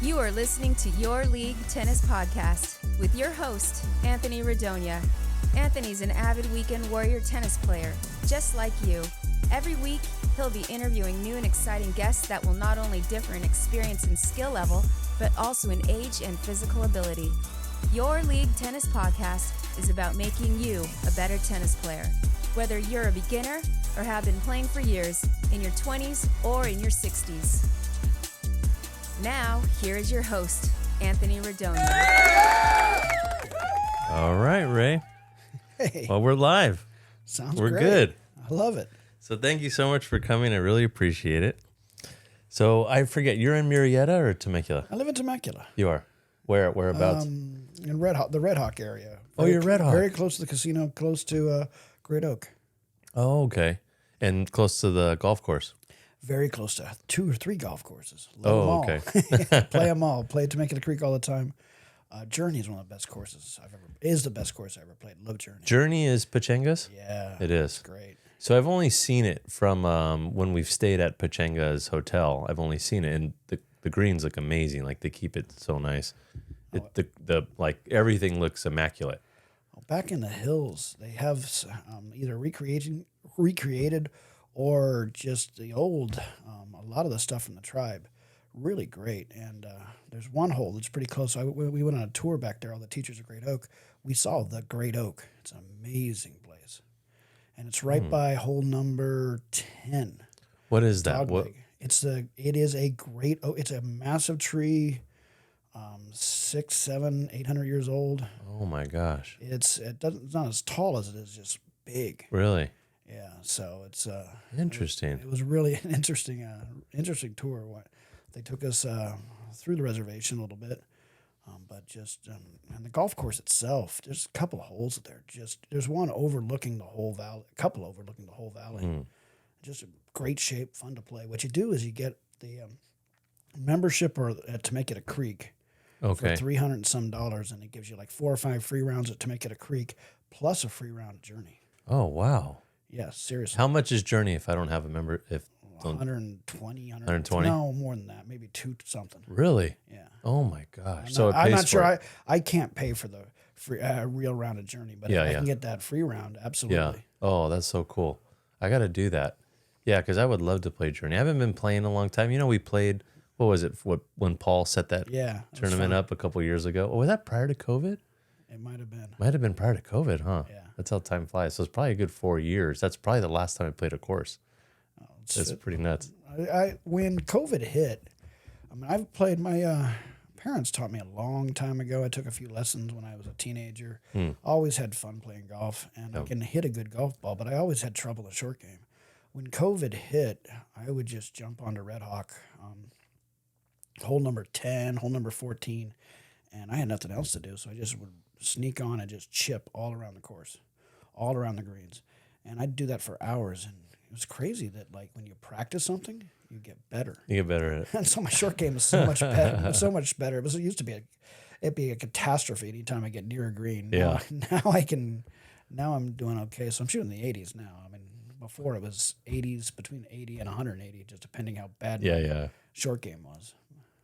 You are listening to Your League Tennis Podcast with your host, Anthony Radonia. Anthony's an avid weekend warrior tennis player, just like you. Every week, he'll be interviewing new and exciting guests that will not only differ in experience and skill level, but also in age and physical ability. Your League Tennis Podcast is about making you a better tennis player. Whether you're a beginner or have been playing for years, in your 20s or in your 60s. Now, here is your host, Anthony Radonia. All right, Ray. Hey. Well, we're live. Sounds We're great. good. I love it. So thank you so much for coming. I really appreciate it. So I forget, you're in Murrieta or Temecula? I live in Temecula. You are. Whereabouts? In the Red Hawk area. Oh, you're Red Hawk. Very close to the casino, close to Great Oak. Oh, okay. And close to the golf course. Very close to 2 or 3 golf courses. Love them all. Okay. Play them all. Play at Temecula Creek all the time. Journey is one of the best courses is the best course I ever played. Love Journey. Journey is Pachenga's? Yeah. It is. It's great. So I've only seen it from when we've stayed at Pachenga's hotel. I've only seen it, and the greens look amazing. Like, they keep it so nice. The everything looks immaculate. Back in the hills, they have either recreated or just the old, a lot of the stuff from the tribe. Really great. And there's one hole that's pretty close. We went on a tour back there, all the teachers of Great Oak. We saw the Great Oak. It's an amazing place. And it's right by hole number 10. What is that? Dogleg. It is a great oak. It's a massive tree, 600, 700, 800 years old. Oh my gosh. It's not as tall as it is, just big. Really? Yeah, so it's interesting. It was really an interesting tour. They took us through the reservation a little bit, but just and the golf course itself. There's a couple of holes there. There's one overlooking the whole valley. A couple overlooking the whole valley. Just a great shape, fun to play. What you do is you get the membership at Temecula Creek. Okay. For $300 and some, and it gives you like 4 or 5 free rounds at Temecula Creek, plus a free round at Journey. Oh wow. Yeah, seriously. How much is Journey if I don't have a member? If 120, 120? No, more than that. Maybe 2 something. Really? Yeah. Oh my gosh. I'm not sure. I can't pay for the free real round at Journey, but if I can get that free round, absolutely. Yeah. Oh, that's so cool. I got to do that. Yeah, because I would love to play Journey. I haven't been playing in a long time. You know, we played. What was it? When Paul set that tournament up a couple years ago? Oh, was that prior to COVID? It might have been. Might have been prior to COVID, huh? Yeah. That's how time flies. So it's probably a good 4 years. That's probably the last time I played a course. That's pretty nuts. When COVID hit, I've played. My parents taught me a long time ago. I took a few lessons when I was a teenager. Always had fun playing golf, and I can hit a good golf ball, but I always had trouble in the short game. When COVID hit, I would just jump onto Red Hawk, hole number 10, hole number 14, and I had nothing else to do, so I just would sneak on and just chip all around the course, all around the greens. And I'd do that for hours, and it was crazy that, like, when you practice something, you get better. You get better at it. And so my short game is so much better. It used to be it'd be a catastrophe anytime I get near a green. Yeah. Now I'm doing okay. So I'm shooting the 80s now. Before it was 80s, between 80 and 180, just depending how bad my short game was.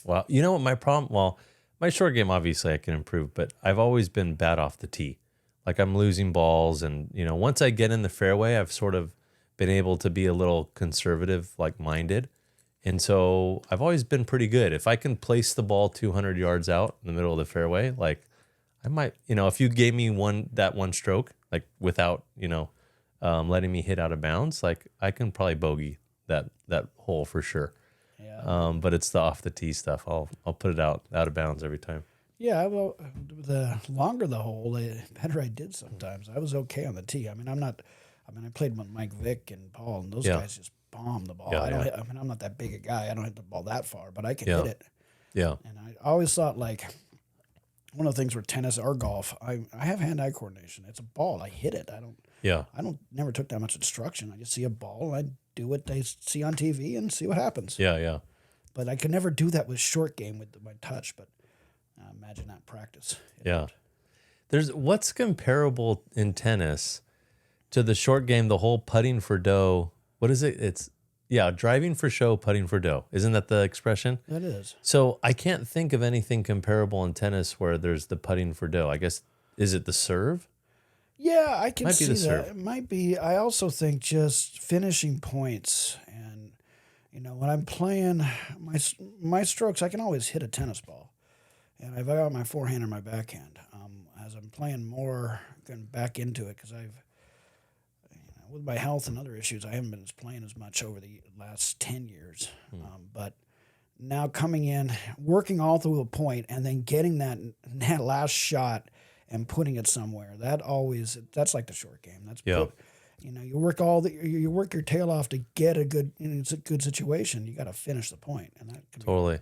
Well, you know what my problem? Well, my short game, obviously I can improve, but I've always been bad off the tee. Like, I'm losing balls, and, you know, once I get in the fairway, I've sort of been able to be a little conservative, like, minded. And so I've always been pretty good. If I can place the ball 200 yards out in the middle of the fairway, like, I might, you know, if you gave me that one stroke, like, without, you know, letting me hit out of bounds, like, I can probably bogey that hole for sure. Yeah. But it's the off the tee stuff. I'll put it out of bounds every time. Yeah, well, the longer the hole, the better I did sometimes. I was okay on the tee. I played with Mike Vick and Paul, and those guys just bomb the ball. I'm not that big a guy. I don't hit the ball that far, but I can hit it. Yeah. And I always thought, like, one of the things with tennis or golf, I have hand-eye coordination. It's a ball. I hit it. I never took that much instruction. I just see a ball, and I do what they see on TV and see what happens. Yeah. But I could never do that with short game with my touch, but imagine that practice. There's what's comparable in tennis to the short game, the whole putting for dough. What is it? It's Yeah, driving for show, putting for dough. Isn't that the expression? That is. So I can't think of anything comparable in tennis where there's the putting for dough. I guess, is it the serve? Yeah, I can Might be see the that. serve. It might be. I also think just finishing points, and when I'm playing my strokes, I can always hit a tennis ball, and I've got my forehand or my backhand. As I'm playing more, getting back into it because with my health and other issues, I haven't been playing as much over the last 10 years. But now coming in, working all through a point, and then getting that last shot and putting it somewhere. That's like the short game. That's you work your tail off to get a good situation. You got to finish the point, and that can Totally.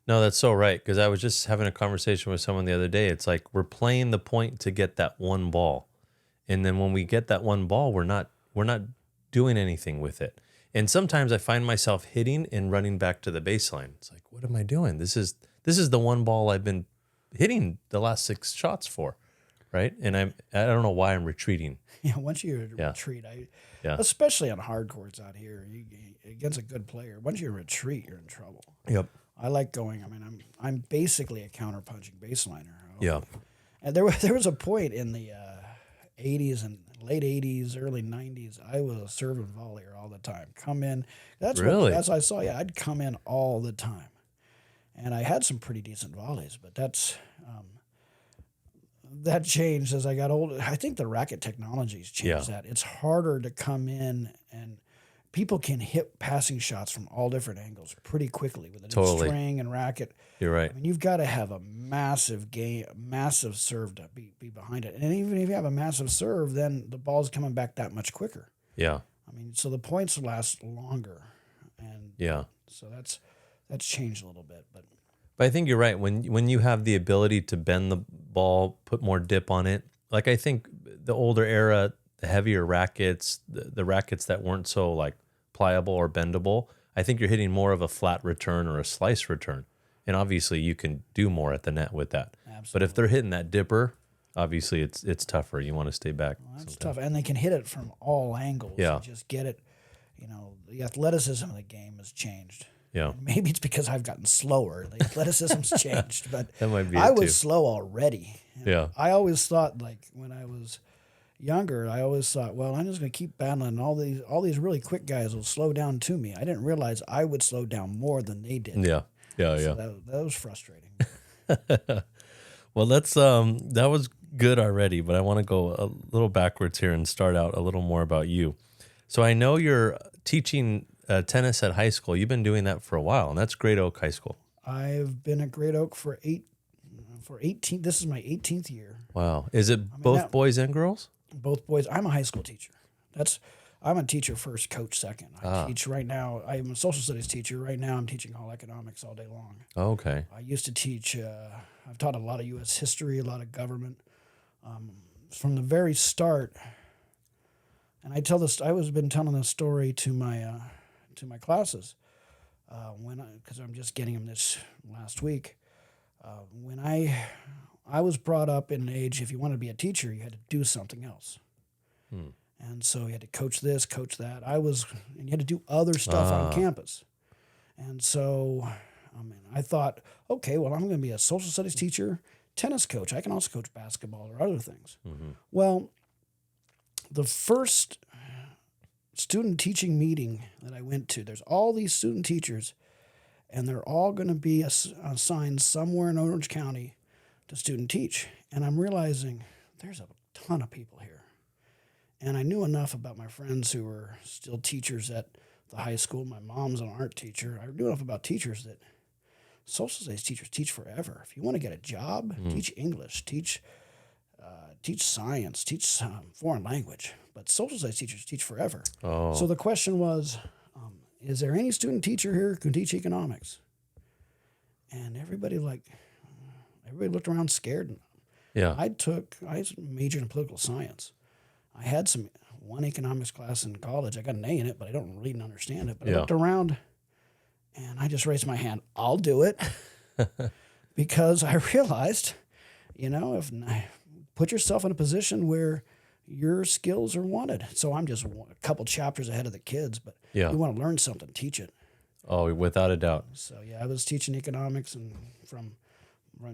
No, that's so right. Because I was just having a conversation with someone the other day. It's like we're playing the point to get that one ball, and then when we get that one ball, we're not doing anything with it. And sometimes I find myself hitting and running back to the baseline. It's like, what am I doing? This is the one ball I've been hitting the last 6 shots for, right? And I don't know why I'm retreating. Yeah, once you retreat, especially on hard courts out here, against a good player, once you retreat, you're in trouble. Yep. I like going. I mean, I'm basically a counter-punching baseliner. Yeah. And there was a point in the 80s and late 80s, early 90s, I was a serve and volleyer all the time. Come in. That's what I saw. Yeah, I'd come in all the time. And I had some pretty decent volleys, but that changed as I got older. I think the racket technologies changed that. It's harder to come in, and people can hit passing shots from all different angles pretty quickly with a new string and racket. You're right. I mean, you've got to have a massive serve to be behind it. And even if you have a massive serve, then the ball's coming back that much quicker. Yeah. I mean, so the points last longer. And so that's changed a little bit, but I think you're right. When you have the ability to bend the ball, put more dip on it, like I think the older era, the heavier rackets, the rackets that weren't so like pliable or bendable, I think you're hitting more of a flat return or a slice return. And obviously you can do more at the net with that. Absolutely. But if they're hitting that dipper, obviously it's tougher. You want to stay back. Well, that's tough. And they can hit it from all angles. Yeah. And just get it. The athleticism of the game has changed. Yeah. Maybe it's because I've gotten slower. The athleticism's changed, but that might be I was too. slow already. Yeah. I always thought, like when I was younger, well, I'm just going to keep battling. All these really quick guys will slow down to me. I didn't realize I would slow down more than they did. Yeah. So that was frustrating. Well, that was good already, but I want to go a little backwards here and start out a little more about you. So I know you're teaching tennis at high school. You've been doing that for a while, and that's Great Oak High School. I've been at Great Oak for 18. This is my 18th year. Wow. Is it both boys and girls? Both boys. I'm a high school teacher. I'm a teacher first, coach second. I teach right now. I'm a social studies teacher. Right now I'm teaching all economics all day long. Okay. I used to teach, I've taught a lot of U.S. history, a lot of government. From the very start, and I was been telling this story to my classes because I'm just getting them this last week. When I was brought up in an age, if you wanted to be a teacher, you had to do something else. And so you had to coach this, coach that. And you had to do other stuff on campus. And so, I thought, okay, well, I'm going to be a social studies teacher, tennis coach. I can also coach basketball or other things. Mm-hmm. Well, the first student teaching meeting that I went to, there's all these student teachers, and they're all going to be assigned somewhere in Orange County to student teach. And I'm realizing there's a ton of people here. And I knew enough about my friends who were still teachers at the high school. My mom's an art teacher. I knew enough about teachers that social studies teachers teach forever. If you want to get a job, teach English, teach science, teach foreign language. But social studies teachers teach forever. Oh. So the question was, is there any student teacher here who can teach economics? And everybody looked around scared. Yeah. I majored in political science. I had one economics class in college. I got an A in it, but I don't read and understand it. But I looked around, and I just raised my hand. I'll do it. Because I realized, if put yourself in a position where, your skills are wanted. So I'm just a couple chapters ahead of the kids, but Yeah. you want to learn something, teach it. Oh, without a doubt. So I was teaching economics, and from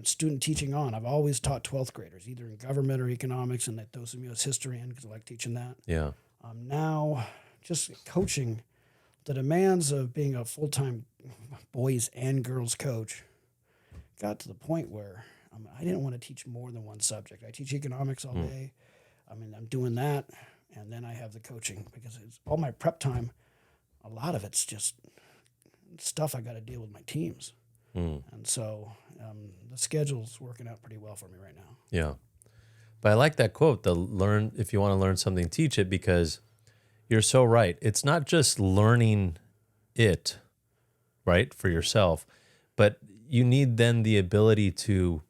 student teaching on, I've always taught 12th graders, either in government or economics, and I throw some U.S. history in because I like teaching that. Yeah. Now, just coaching, the demands of being a full-time boys and girls coach got to the point where I didn't want to teach more than one subject. I teach economics all day. I'm doing that, and then I have the coaching because it's all my prep time. A lot of it's just stuff I got to deal with my teams. And so the schedule's working out pretty well for me right now. Yeah. But I like that quote, if you want to learn something, teach it, because you're so right. It's not just learning it, right, for yourself, but you need then the ability to,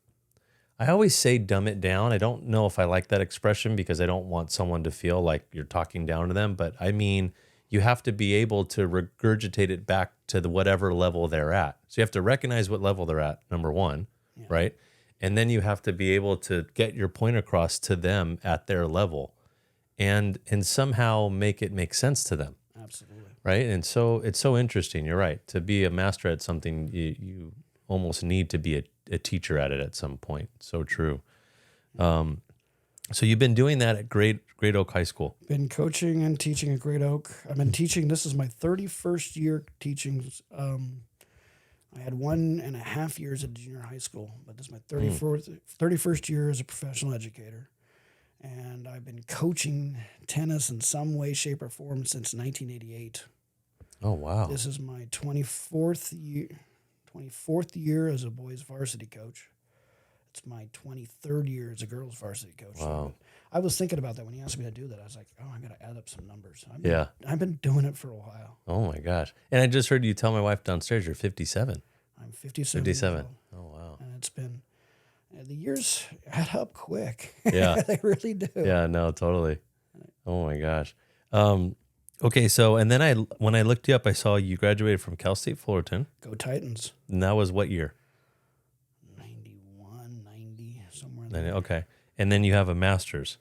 I always say dumb it down. I don't know if I like that expression because I don't want someone to feel like you're talking down to them, but I mean, you have to be able to regurgitate it back to whatever level they're at. So you have to recognize what level they're at, number one, right? And then you have to be able to get your point across to them at their level and somehow make it make sense to them. Absolutely. Right? And so it's so interesting. You're right. To be a master at something, you almost need to be a teacher at it at some point. So true. So you've been doing that at Great Oak High School. Been coaching and teaching at Great Oak. I've been teaching. This is my 31st year teaching. I had 1.5 years at junior high school, but this is my 31st year as a professional educator. And I've been coaching tennis in some way, shape, or form since 1988. Oh, wow. This is my 24th year as a boys varsity coach. It's my 23rd year as a girls varsity coach. Wow. I was thinking about that when he asked me to do that. I was like, oh, I got to add up some numbers. I've been doing it for a while. Oh, my gosh. And I just heard you tell my wife downstairs you're 57. I'm 57. 57. Oh, wow. And it's been, the years add up quick. Yeah. They really do. Yeah, no, totally. Oh, my gosh. Okay, so, and then when I looked you up, I saw you graduated from Cal State Fullerton. Go Titans. And that was what year? 91, 90, somewhere in there. Okay. And then you have a master's.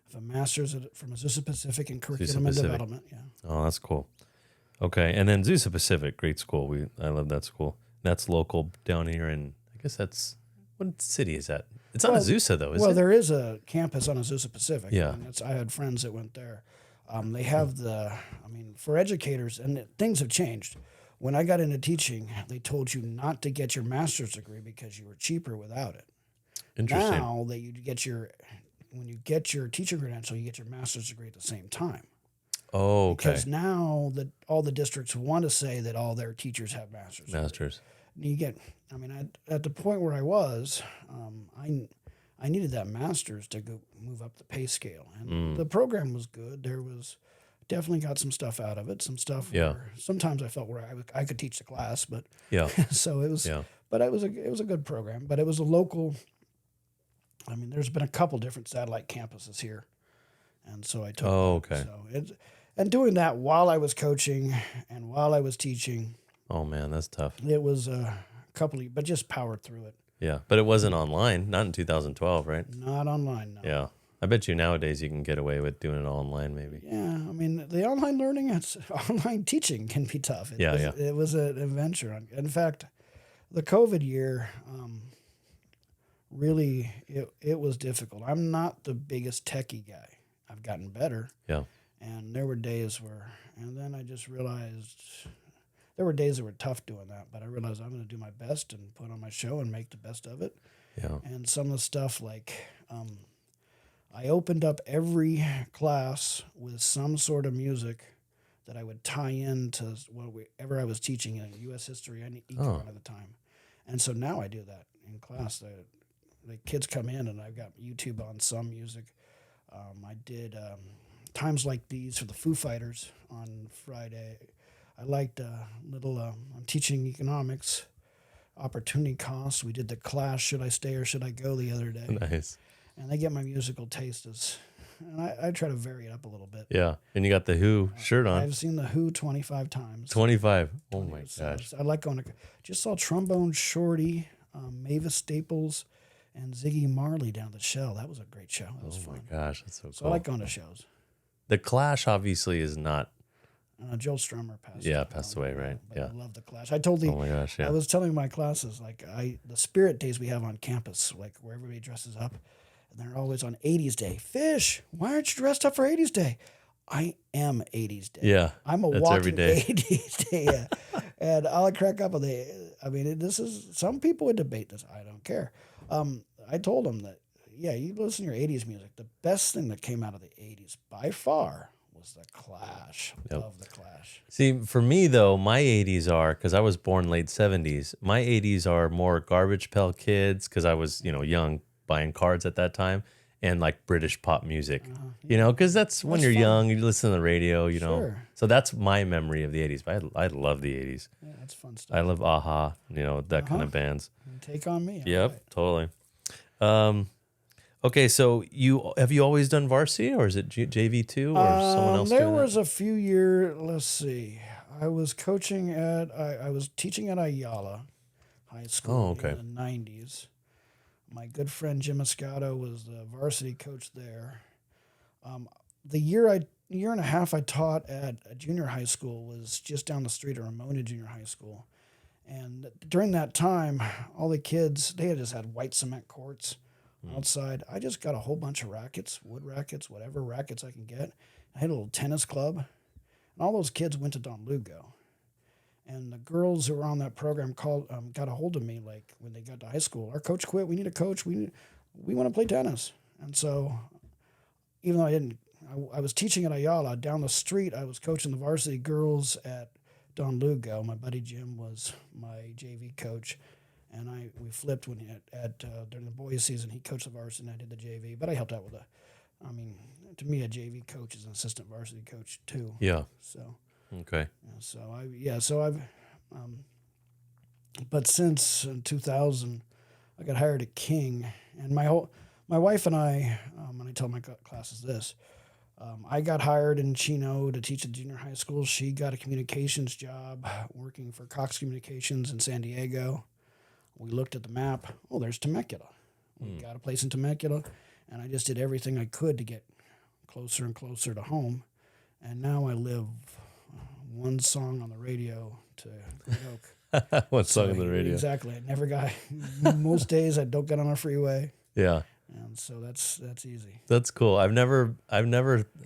I have a master's from Azusa Pacific in curriculum and development. Yeah. Oh, that's cool. Okay. And then Azusa Pacific, great school. I love that school. That's local down here in, I guess what city is that? It's on Azusa, though, isn't it? Well, there is a campus on Azusa Pacific. Yeah. And I had friends that went there. They have for educators, and things have changed. When I got into teaching, they told you not to get your master's degree because you were cheaper without it. Interesting. Now that when you get your teacher credential, you get your master's degree at the same time. Oh, okay. Because now that all the districts want to say that all their teachers have master's. Masters. You get, at the point where I was, I needed that master's to go move up the pay scale, and the program was good. There was definitely got some stuff out of it. Some stuff. Yeah. Where sometimes I felt where I could teach the class, but Yeah. so it was. Yeah. But it was a good program. But it was a local. There's been a couple different satellite campuses here, and so I took. Oh, okay. And doing that while I was coaching and while I was teaching. Oh, man, that's tough. It was but just powered through it. Yeah. But it wasn't online, not in 2012, right? Not online, no. Yeah. I bet you nowadays you can get away with doing it all online, maybe. Yeah, the online learning, online teaching can be tough. It was an adventure. In fact, the COVID year, really, it was difficult. I'm not the biggest techie guy. I've gotten better. Yeah. And there were days and then I just realized, there were days that were tough doing that, but I realized I'm going to do my best and put on my show and make the best of it. Yeah. And some of the stuff I opened up every class with some sort of music that I would tie into whatever I was teaching in U.S. history and econ at the time. And so now I do that in class. The kids come in and I've got YouTube on some music. I did Times Like These for the Foo Fighters on Friday. I liked I'm teaching economics, opportunity costs. We did the class, Should I Stay or Should I Go the other day. Nice. And they get my musical taste and I try to vary it up a little bit. Yeah. And you got the Who shirt on. I've seen the Who 25 times. 25. Oh, my gosh. I like going to, just saw Trombone Shorty, Mavis Staples, and Ziggy Marley down at the Shell. That was a great show. That was fun. Oh my gosh, that's so So cool. I like going to shows. The Clash obviously is not. Joel Strummer passed away, right? But Yeah. I love the Clash. I told the Oh my gosh, yeah. I was telling my classes, like the spirit days we have on campus, like where everybody dresses up, and they're always on 80s Day. Fish, why aren't you dressed up for 80s Day? I am 80s Day. Yeah, I'm a that's walking every day. 80s Day. Yeah. And I'll crack up with it. I mean, this is, some people would debate this. I don't care. I told them that, yeah, you listen to your 80s music. The best thing that came out of the 80s by far was the Clash. Yep. Love the Clash. See, for me though, my 80s are, because I was born late 70s, my 80s are more Garbage Pail Kids, because I was, young, buying cards at that time, and like British pop music, because that's when That's you're fun. young, you listen to the radio, Sure. So that's my memory of the 80s. But I love the 80s. Yeah, that's fun stuff. I love Aha, that kind of bands. Take on me. Yep, All right. totally. Okay, so have you always done varsity, or is it JV too, or someone else There doing was that? a few years. Let's see. I was coaching at. I was teaching at Ayala High School Oh, okay. in the 90s. My good friend Jim Moscato was the varsity coach there. The year and a half I taught at a junior high school was just down the street at Ramona Junior High School, and during that time, all the kids they had just had white cement courts outside. I just got a whole bunch of rackets, wood rackets, whatever rackets I can get. I had a little tennis club, and all those kids went to Don Lugo. And the girls who were on that program got a hold of me like when they got to high school. Our coach quit. We need a coach. We want to play tennis. And so, even though I was teaching at Ayala down the street. I was coaching the varsity girls at Don Lugo. My buddy Jim was my JV coach. And we flipped when during the boys' season. He coached the varsity, and I did the JV. But I helped out with to me, a JV coach is an assistant varsity coach too. Yeah. So. Okay. But since 2000, I got hired at King, and my wife and I, and I tell my classes this. I got hired in Chino to teach at junior high school. She got a communications job working for Cox Communications in San Diego. We looked at the map. Oh, there's Temecula. We got a place in Temecula, and I just did everything I could to get closer and closer to home. And now I live one song on the radio to Great Oak. One song on the radio. Exactly. I never got, most days I don't get on a freeway. Yeah. And so that's easy. That's cool. I've never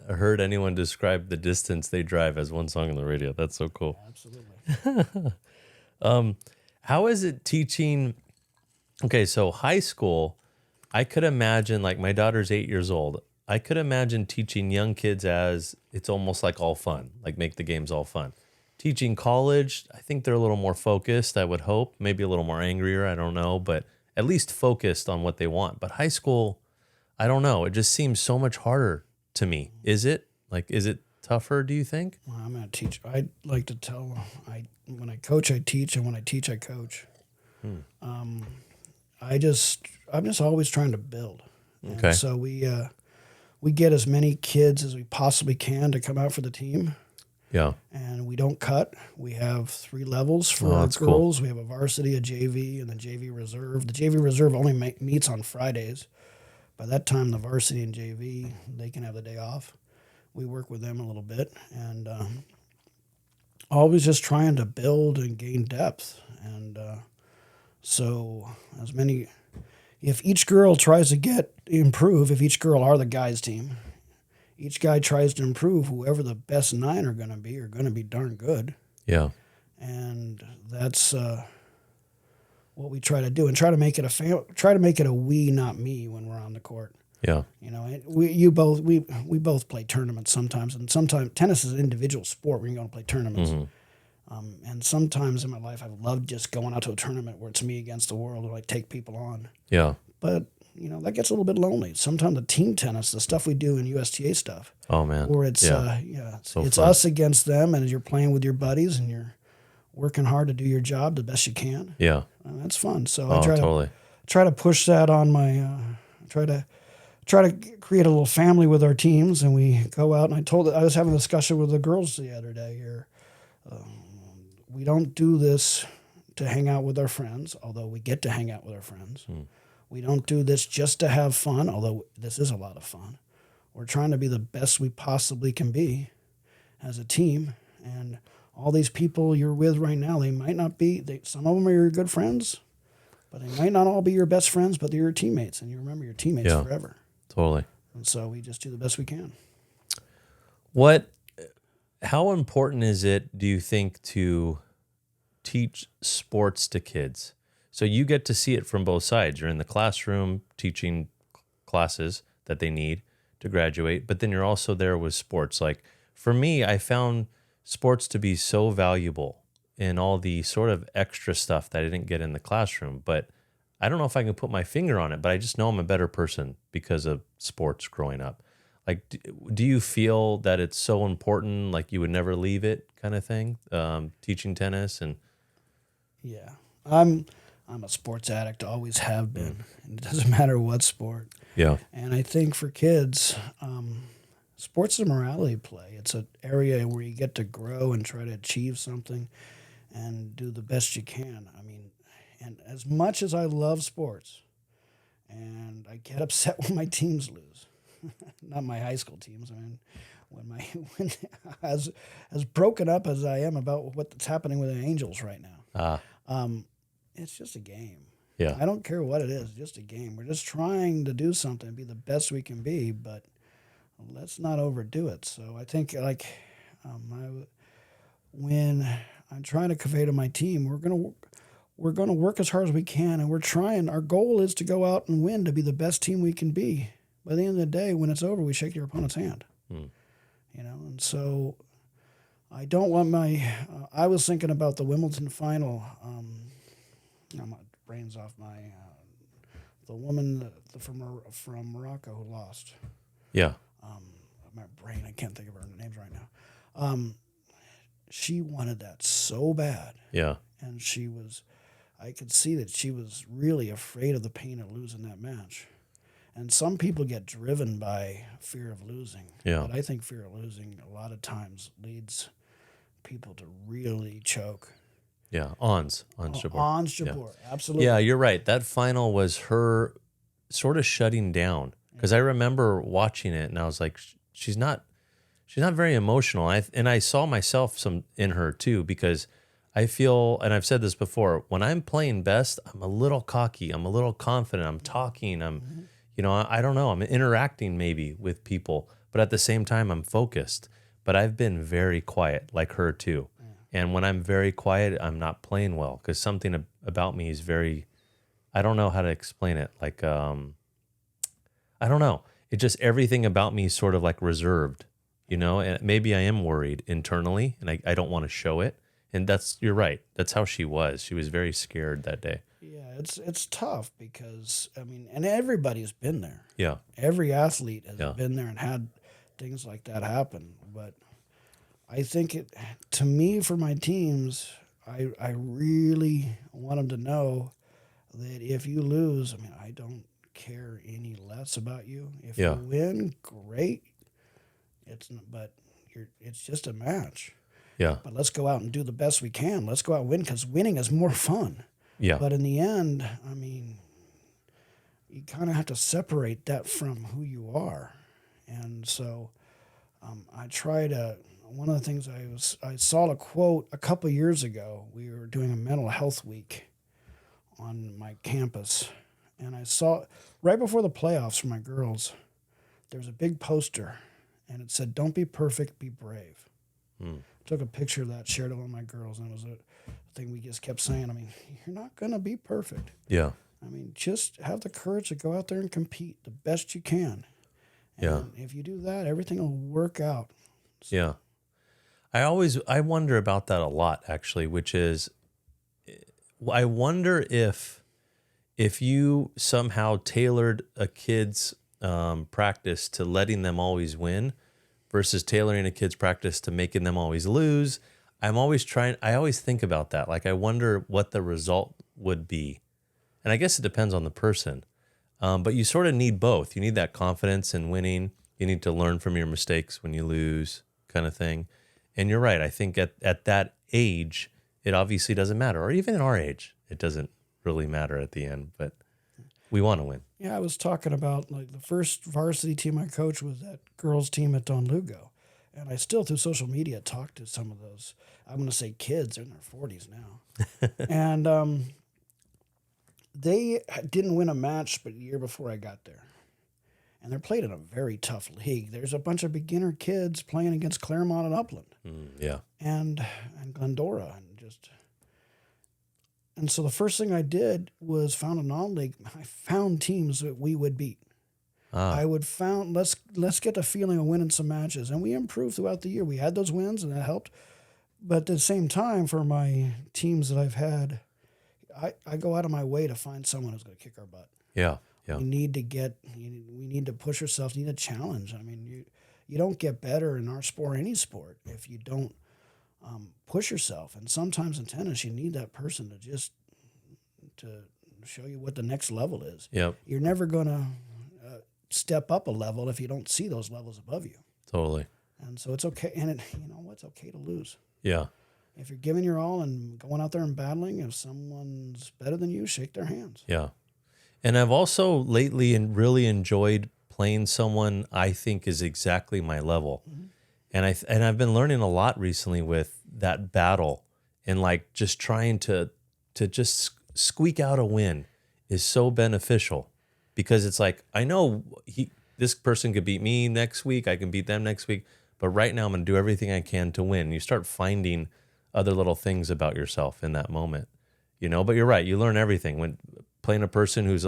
heard anyone describe the distance they drive as one song on the radio. That's so cool. Absolutely. How is it teaching? Okay, so high school, I could imagine, like my daughter's 8 years old. I could imagine teaching young kids as it's almost like all fun, like make the games all fun. Teaching college, I think they're a little more focused, I would hope, maybe a little more angrier, I don't know, but at least focused on what they want. But high school, I don't know. It just seems so much harder to me. Is it? Like, is it tougher, do you think? Well, I'm going to teach. I like to tell, when I coach, I teach, and when I teach, I coach. I'm just always trying to build. And Okay. so we get as many kids as we possibly can to come out for the team. Yeah. And we don't cut. We have 3 levels for Oh, our that's cool. girls. We have a varsity, a JV, and the JV reserve. The JV reserve only meets on Fridays. By that time, the varsity and JV, they can have the day off. We work with them a little bit, and always just trying to build and gain depth. And so if each girl tries to improve, if each girl are the guys' team, each guy tries to improve, whoever the best 9 are going to be darn good. Yeah. And that's what we try to do, and try to make it a we, not me, when we're on the court. Yeah. We both play tournaments sometimes, and sometimes tennis is an individual sport where you're going to play tournaments. Mm-hmm. And sometimes in my life, I've loved just going out to a tournament where it's me against the world, and I take people on. Yeah. But that gets a little bit lonely. Sometimes the team tennis, the stuff we do in USTA stuff, Oh man. where it's So it's fun. us against them, and you're playing with your buddies, and you're working hard to do your job the best you can. Yeah. And that's fun. So Oh, I totally. try to push that on my try to create a little family with our teams, and we go out. And I was having a discussion with the girls the other day here. We don't do this to hang out with our friends, although we get to hang out with our friends. We don't do this just to have fun, although this is a lot of fun. We're trying to be the best we possibly can be as a team. And all these people you're with right now, they might not be, some of them are your good friends, but they might not all be your best friends, but they're your teammates. And you remember your teammates forever. Totally. And so we just do the best we can. How important is it, do you think, to teach sports to kids? So you get to see it from both sides. You're in the classroom teaching classes that they need to graduate, but then you're also there with sports. Like for me, I found sports to be so valuable in all the sort of extra stuff that I didn't get in the classroom. But I don't know if I can put my finger on it, but I just know I'm a better person because of sports growing up. Like, do you feel that it's so important, like you would never leave it kind of thing, teaching tennis? And yeah, I'm a sports addict, always have been. And it doesn't matter what sport. Yeah. And I think for kids, sports is a morality play. It's an area where you get to grow and try to achieve something and do the best you can. I mean, and as much as I love sports, and I get upset when my teams lose, not my high school teams. I mean, when as broken up as I am about what's happening with the Angels right now, it's just a game. Yeah. I don't care what it is, just a game. We're just trying to do something, be the best we can be, but let's not overdo it. So I think, like, when I'm trying to convey to my team, we're gonna work as hard as we can, and we're trying. Our goal is to go out and win, to be the best team we can be. By the end of the day, when it's over, we shake your opponent's hand. You know, and so I don't want my. I was thinking about the Wimbledon final. My brain's off my. The woman from Morocco who lost. Yeah. My brain, I can't think of her names right now. She wanted that so bad. Yeah. And I could see that she was really afraid of the pain of losing that match. And some people get driven by fear of losing. Yeah. But I think fear of losing a lot of times leads people to really choke. Yeah. Ons Jabeur. Ons Jabeur, absolutely. Yeah, you're right. That final was her sort of shutting down, because I remember watching it and I was like, she's not very emotional. I saw myself some in her too, because I feel, and I've said this before, when I'm playing best, I'm a little cocky, I'm a little confident, I'm talking, I don't know, I'm interacting maybe with people, but at the same time, I'm focused. But I've been very quiet, like her too. And when I'm very quiet, I'm not playing well, because something about me is very, I don't know how to explain it. Like, I don't know. It just, everything about me is sort of like reserved, and maybe I am worried internally and I don't want to show it. And you're right. That's how she was. She was very scared that day. Yeah, it's tough because, and everybody's been there. Yeah. Every athlete has been there and had things like that happen. But I think to me, for my teams, I really want them to know that if you lose, I don't care any less about you. If you win, great. It's just a match. Yeah. But let's go out and do the best we can. Let's go out and win, because winning is more fun. Yeah. But in the end, you kind of have to separate that from who you are. And so I try to, one of the things I saw a quote a couple years ago. We were doing a mental health week on my campus. And I saw, right before the playoffs for my girls, there was a big poster, and it said, "Don't be perfect, be brave." Took a picture of that, shared it with my girls, and it was a thing we just kept saying. You're not going to be perfect. Yeah. Just have the courage to go out there and compete the best you can. And if you do that, everything will work out. So. Yeah. I wonder about that a lot, actually, which is, I wonder if you somehow tailored a kid's practice to letting them always win versus tailoring a kid's practice to making them always lose. I always think about that. Like, I wonder what the result would be. And I guess it depends on the person. But you sort of need both. You need that confidence in winning. You need to learn from your mistakes when you lose, kind of thing. And you're right. I think at that age, it obviously doesn't matter. Or even in our age, it doesn't really matter at the end. But We want to win. Yeah, I was talking about like the first varsity team I coached was that girls team at Don Lugo. And I still, through social media, talk to some of those, I'm going to say kids, they're in their 40s now. And they didn't win a match but a year before I got there. And they're played in a very tough league. There's a bunch of beginner kids playing against Claremont and Upland. Yeah. And Glendora. And so the first thing I did was found a non-league. I found teams that we would beat. I would let's get the feeling of winning some matches. And we improved throughout the year. We had those wins and that helped. But at the same time, for my teams that I've had, I go out of my way to find someone who's going to kick our butt. Yeah. We need to push ourselves, need a challenge. I mean, you don't get better in our sport, any sport, if you don't push yourself. And sometimes in tennis, you need that person to show you what the next level is. Yep. You're never going to step up a level if you don't see those levels above you. Totally. And so it's okay. And it's okay to lose. Yeah. If you're giving your all and going out there and battling, if someone's better than you, shake their hands. Yeah. And I've also lately really enjoyed playing someone I think is exactly my level. Mm-hmm. And I've been learning a lot recently with that battle, and like just trying to just squeak out a win is so beneficial, because it's like, I know this person could beat me next week, I can beat them next week, but right now I'm going to do everything I can to win. You start finding other little things about yourself in that moment, but you're right. You learn everything when playing a person who's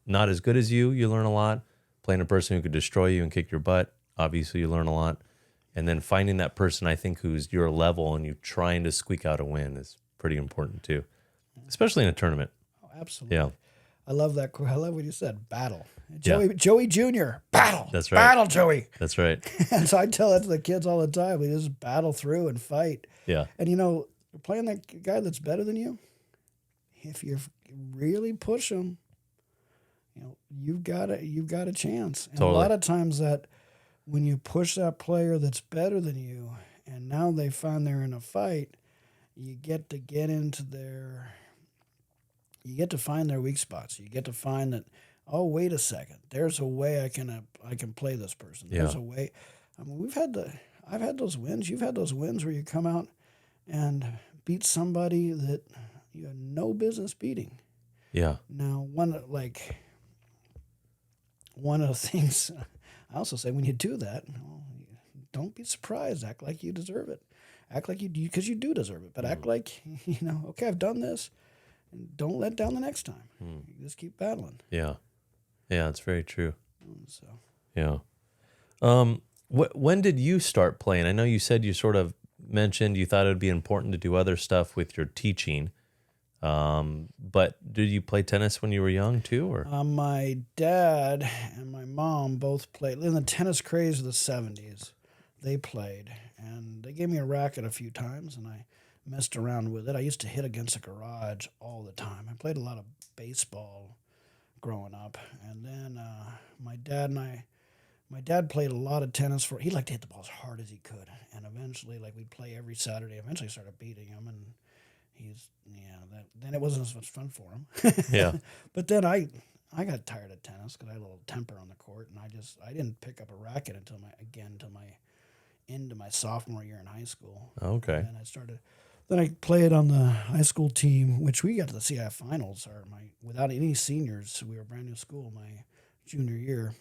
not as good as you learn a lot. Playing a person who could destroy you and kick your butt, obviously you learn a lot. And then finding that person, I think, who's your level and you trying to squeak out a win is pretty important too, especially in a tournament. Oh, absolutely. Yeah. I love that. I love what you said, battle. Joey Jr., battle. That's right. Battle, Joey. That's right. And so I tell that to the kids all the time. We just battle through and fight. Yeah. And, playing that guy that's better than you, if you really push him, you've got a chance. And totally. A lot of times that when you push that player that's better than you, and now they find they're in a fight, you get to find their weak spots. You get to find that, oh, wait a second, there's a way I can play this person. There's a way. I mean, I've had those wins. You've had those wins where you come out and beat somebody that you had no business beating. Yeah. Now, one of the things I also say, when you do that, don't be surprised. Act like you deserve it. Act like you do, because you do deserve it. But act like, okay, I've done this. And don't let down the next time. You just keep battling. Yeah. Yeah, it's very true. So. Yeah. When did you start playing? I know you said you sort of mentioned you thought it would be important to do other stuff with your teaching. But did you play tennis when you were young too, or? My dad and my mom both played in the tennis craze of the 70s. They played, and they gave me a racket a few times, and I messed around with it. I used to hit against a garage all the time. I played a lot of baseball growing up, and then my dad played a lot of tennis. He liked to hit the ball as hard as he could, and eventually, we'd play every Saturday. Eventually, I started beating him, and then it wasn't as much fun for him. Yeah. But then I got tired of tennis because I had a little temper on the court, and I didn't pick up a racket until into my sophomore year in high school. Okay. And then I played on the high school team, which we got to the CIF finals. Without any seniors, we were a brand new school my junior year,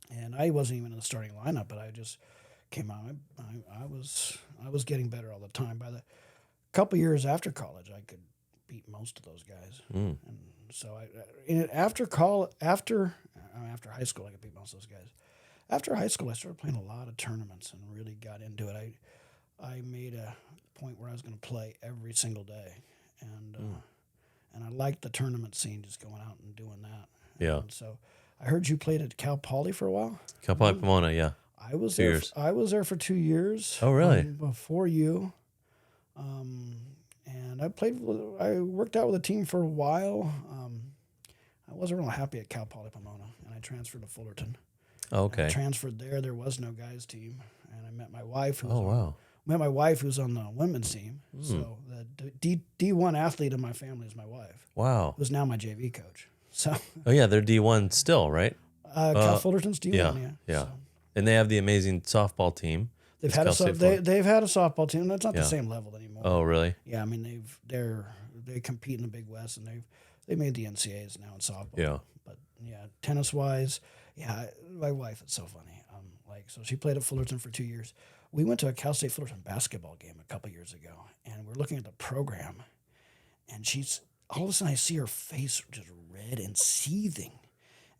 and I wasn't even in the starting lineup, but I just came out. I was getting better all the time. By the couple years after college, I could beat most of those guys. And so after high school, I could beat most of those guys. After high school, I started playing a lot of tournaments and really got into it. I made a point where I was going to play every single day, and I liked the tournament scene, just going out and doing that. Yeah. And so I heard you played at Cal Poly for a while. Cal Poly Pomona, yeah. I was there. I was there for 2 years. Oh, really? Before you. And I worked out with a team for a while. I wasn't real happy at Cal Poly Pomona, and I transferred to Fullerton. Okay. I transferred there. There was no guys team, and I met my wife. Wow. My wife who's on the women's team. So the D1 athlete in my family is my wife. Wow. Who's now my JV coach. So Oh yeah, they're D1 still, right? Cal Fullerton's D1, Yeah, yeah. yeah. So And they have the amazing softball team. they've It's had Cal a State they've had a softball team. That's not the Yeah. same level anymore. Oh, really? Yeah, I mean they compete in the Big West, and they made the NCAAs now in softball. Yeah. But yeah, tennis wise, yeah, my wife is so funny. So she played at Fullerton for 2 years. We went to a Cal State Fullerton basketball game a couple years ago, and we're looking at the program, and she's all of a sudden I see her face just red and seething,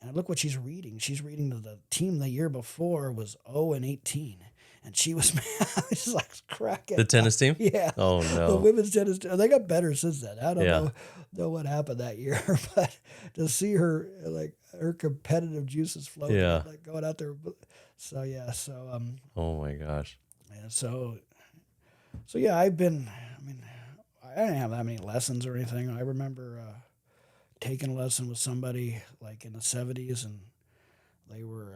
and I look what she's reading. She's reading that the team the year before was 0-18. And she was mad. She's like cracking. The tennis team? Yeah. Oh The no. women's tennis team. They got better since then. I don't Yeah. know what happened that year, but to see her, like, her competitive juices flowing, Yeah. like going out there. So yeah. So Oh my gosh. yeah, so yeah. I didn't have that many lessons or anything. I remember taking a lesson with somebody like in the 70s, and they were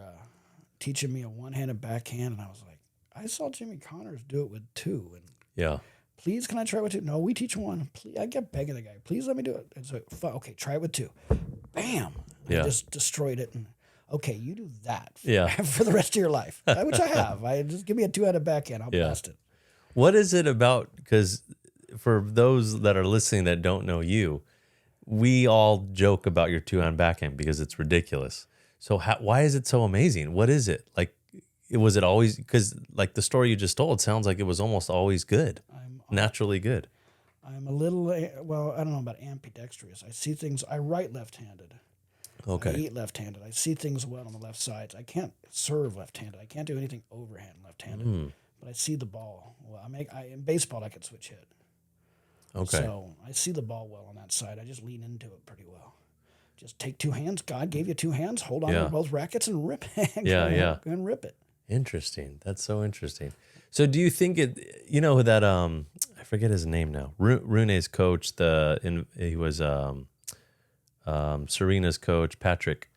teaching me a one-handed backhand, and I was like, I saw Jimmy Connors do it with two, and Yeah. please, can I try it with two? No, we teach one. Please, I kept begging the guy, please let me do it. And so, okay, try it with two. Bam! Yeah. I just destroyed it. And okay, you do that Yeah. for the rest of your life, which I have. I just give me a two-handed backhand, I'll Yeah. blast it. What is it about? Because for those that are listening that don't know you, we all joke about your two-hand backhand because it's ridiculous. So why is it so amazing? What is it? Like, was it always, because like the story you just told sounds like it was almost always good, naturally good. I'm a little, well, I don't know about ambidextrous. I see things, I write left-handed. Okay. I eat left-handed. I see things well on the left side. I can't serve left-handed. I can't do anything overhand left-handed. But I see the ball. Well, in baseball I could switch hit. Okay. So I see the ball well on that side. I just lean into it pretty well. Just take two hands. God gave you two hands. Hold on to both rackets and rip it. And rip it. Interesting. That's so interesting. So do you think that I forget his name now. Rune's coach, he was Serena's coach, Patrick.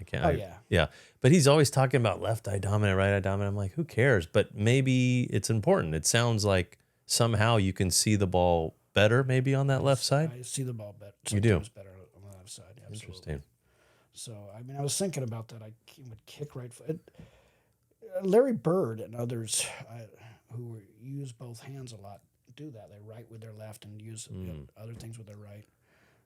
Yeah. But he's always talking about left eye dominant, right eye dominant. I'm like, who cares? But maybe it's important. It sounds like somehow you can see the ball better maybe on that left side. I see the ball better. You do? Better on the left side. Absolutely. Interesting. So, I was thinking about that. I would kick right foot. Larry Bird and others who use both hands a lot do that. They write with their left and use other things with their right.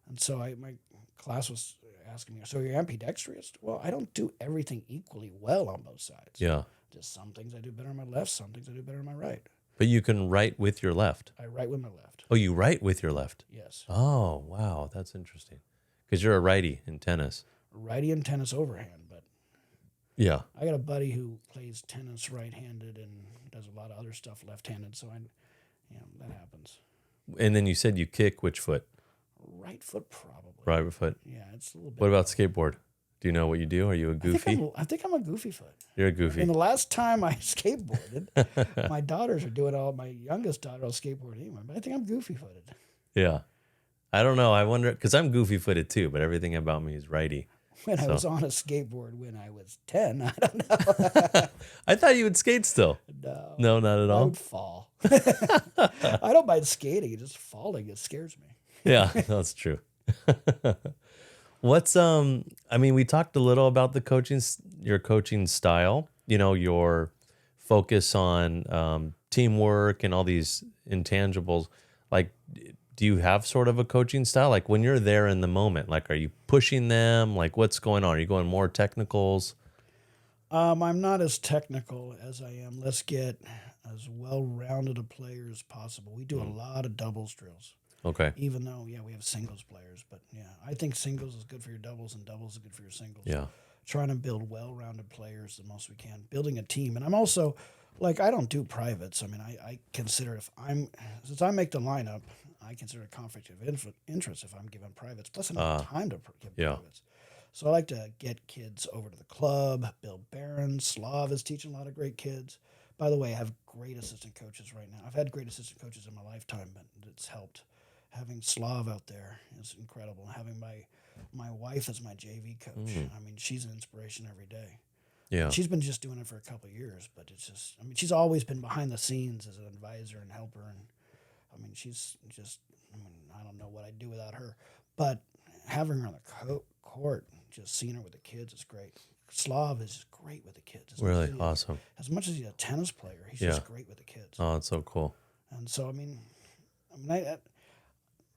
And so my class was asking me, so you're ambidextrous? Well, I don't do everything equally well on both sides. Yeah. Just some things I do better on my left, some things I do better on my right. But you can write with your left. I write with my left. Oh, you write with your left? Yes. Oh, wow. That's interesting. Because you're a righty in tennis. Righty in tennis overhand, but yeah. I got a buddy who plays tennis right-handed and does a lot of other stuff left-handed, so that happens. And then you said you kick which foot? Right foot, probably. Right foot. Yeah, it's a little bit. What about skateboard? Do you know what you do? Are you a goofy? I think I'm a goofy foot. You're a goofy. And the last time I skateboarded, my daughters are doing my youngest daughter will skateboard anyway, but I think I'm goofy footed. Yeah. I don't know. I wonder, because I'm goofy footed too, but everything about me is righty. I was on a skateboard when I was 10, I don't know. I thought you would skate still. No, not at all. I would fall. I don't mind skating, just falling, it scares me. Yeah, that's true. What's we talked a little about your coaching style, your focus on teamwork and all these intangibles. Like, do you have sort of a coaching style? Like when you're there in the moment, like, are you pushing them? Like, what's going on? Are you going more technicals? I'm not as technical as I am. Let's get as well-rounded a player as possible. We do a lot of doubles drills. Okay. Even though, we have singles players. But, I think singles is good for your doubles and doubles is good for your singles. Yeah. Trying to build well-rounded players the most we can. Building a team. And I'm also, I don't do privates. I consider since I make the lineup, I consider a conflict of interest if I'm given privates. Plus, I don't have time to give privates. So I like to get kids over to the club. Bill Barron, Slav is teaching a lot of great kids. By the way, I have great assistant coaches right now. I've had great assistant coaches in my lifetime, but it's helped. Having Slav out there is incredible. Having my wife as my JV coach. She's an inspiration every day. Yeah. She's been just doing it for a couple of years, but it's just, she's always been behind the scenes as an advisor and helper. And she's just, I don't know what I'd do without her. But having her on the court, just seeing her with the kids is great. Slav is great with the kids. Really awesome. As much as he's a tennis player, he's Yeah. just great with the kids. Oh, it's so cool. And so, when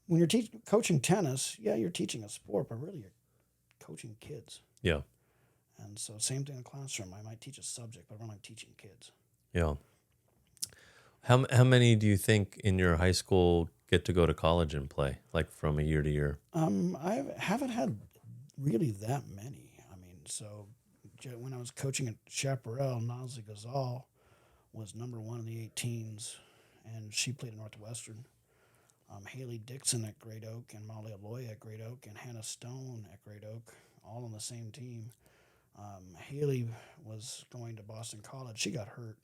you're coaching tennis, yeah, you're teaching a sport, but really you're coaching kids. Yeah. And so, same thing in the classroom. I might teach a subject, but I'm only teaching kids. Yeah. How many do you think in your high school get to go to college and play, like from a year to year? I haven't had really that many. So when I was coaching at Chaparral, Nazli Ghazal was number 1 in the 18s, and she played at Northwestern. Haley Dixon at Great Oak, and Molly Aloy at Great Oak, and Hannah Stone at Great Oak, all on the same team. Haley was going to Boston College. She got hurt,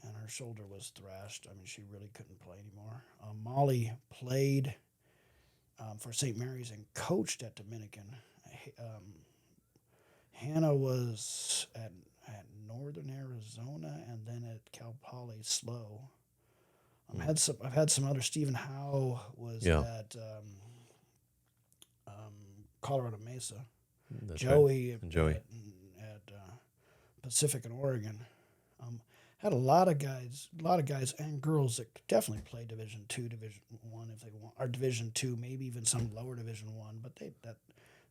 and her shoulder was thrashed. She really couldn't play anymore. Molly played for St. Mary's and coached at Dominican. Hannah was at Northern Arizona and then at Cal Poly SLO. I've had some other. Stephen Howe was at Colorado Mesa. That's Joey right. Joey at Pacific in Oregon. Had a lot of guys and girls that definitely play Division II, Division I if they want, or Division II, maybe even some lower Division I. But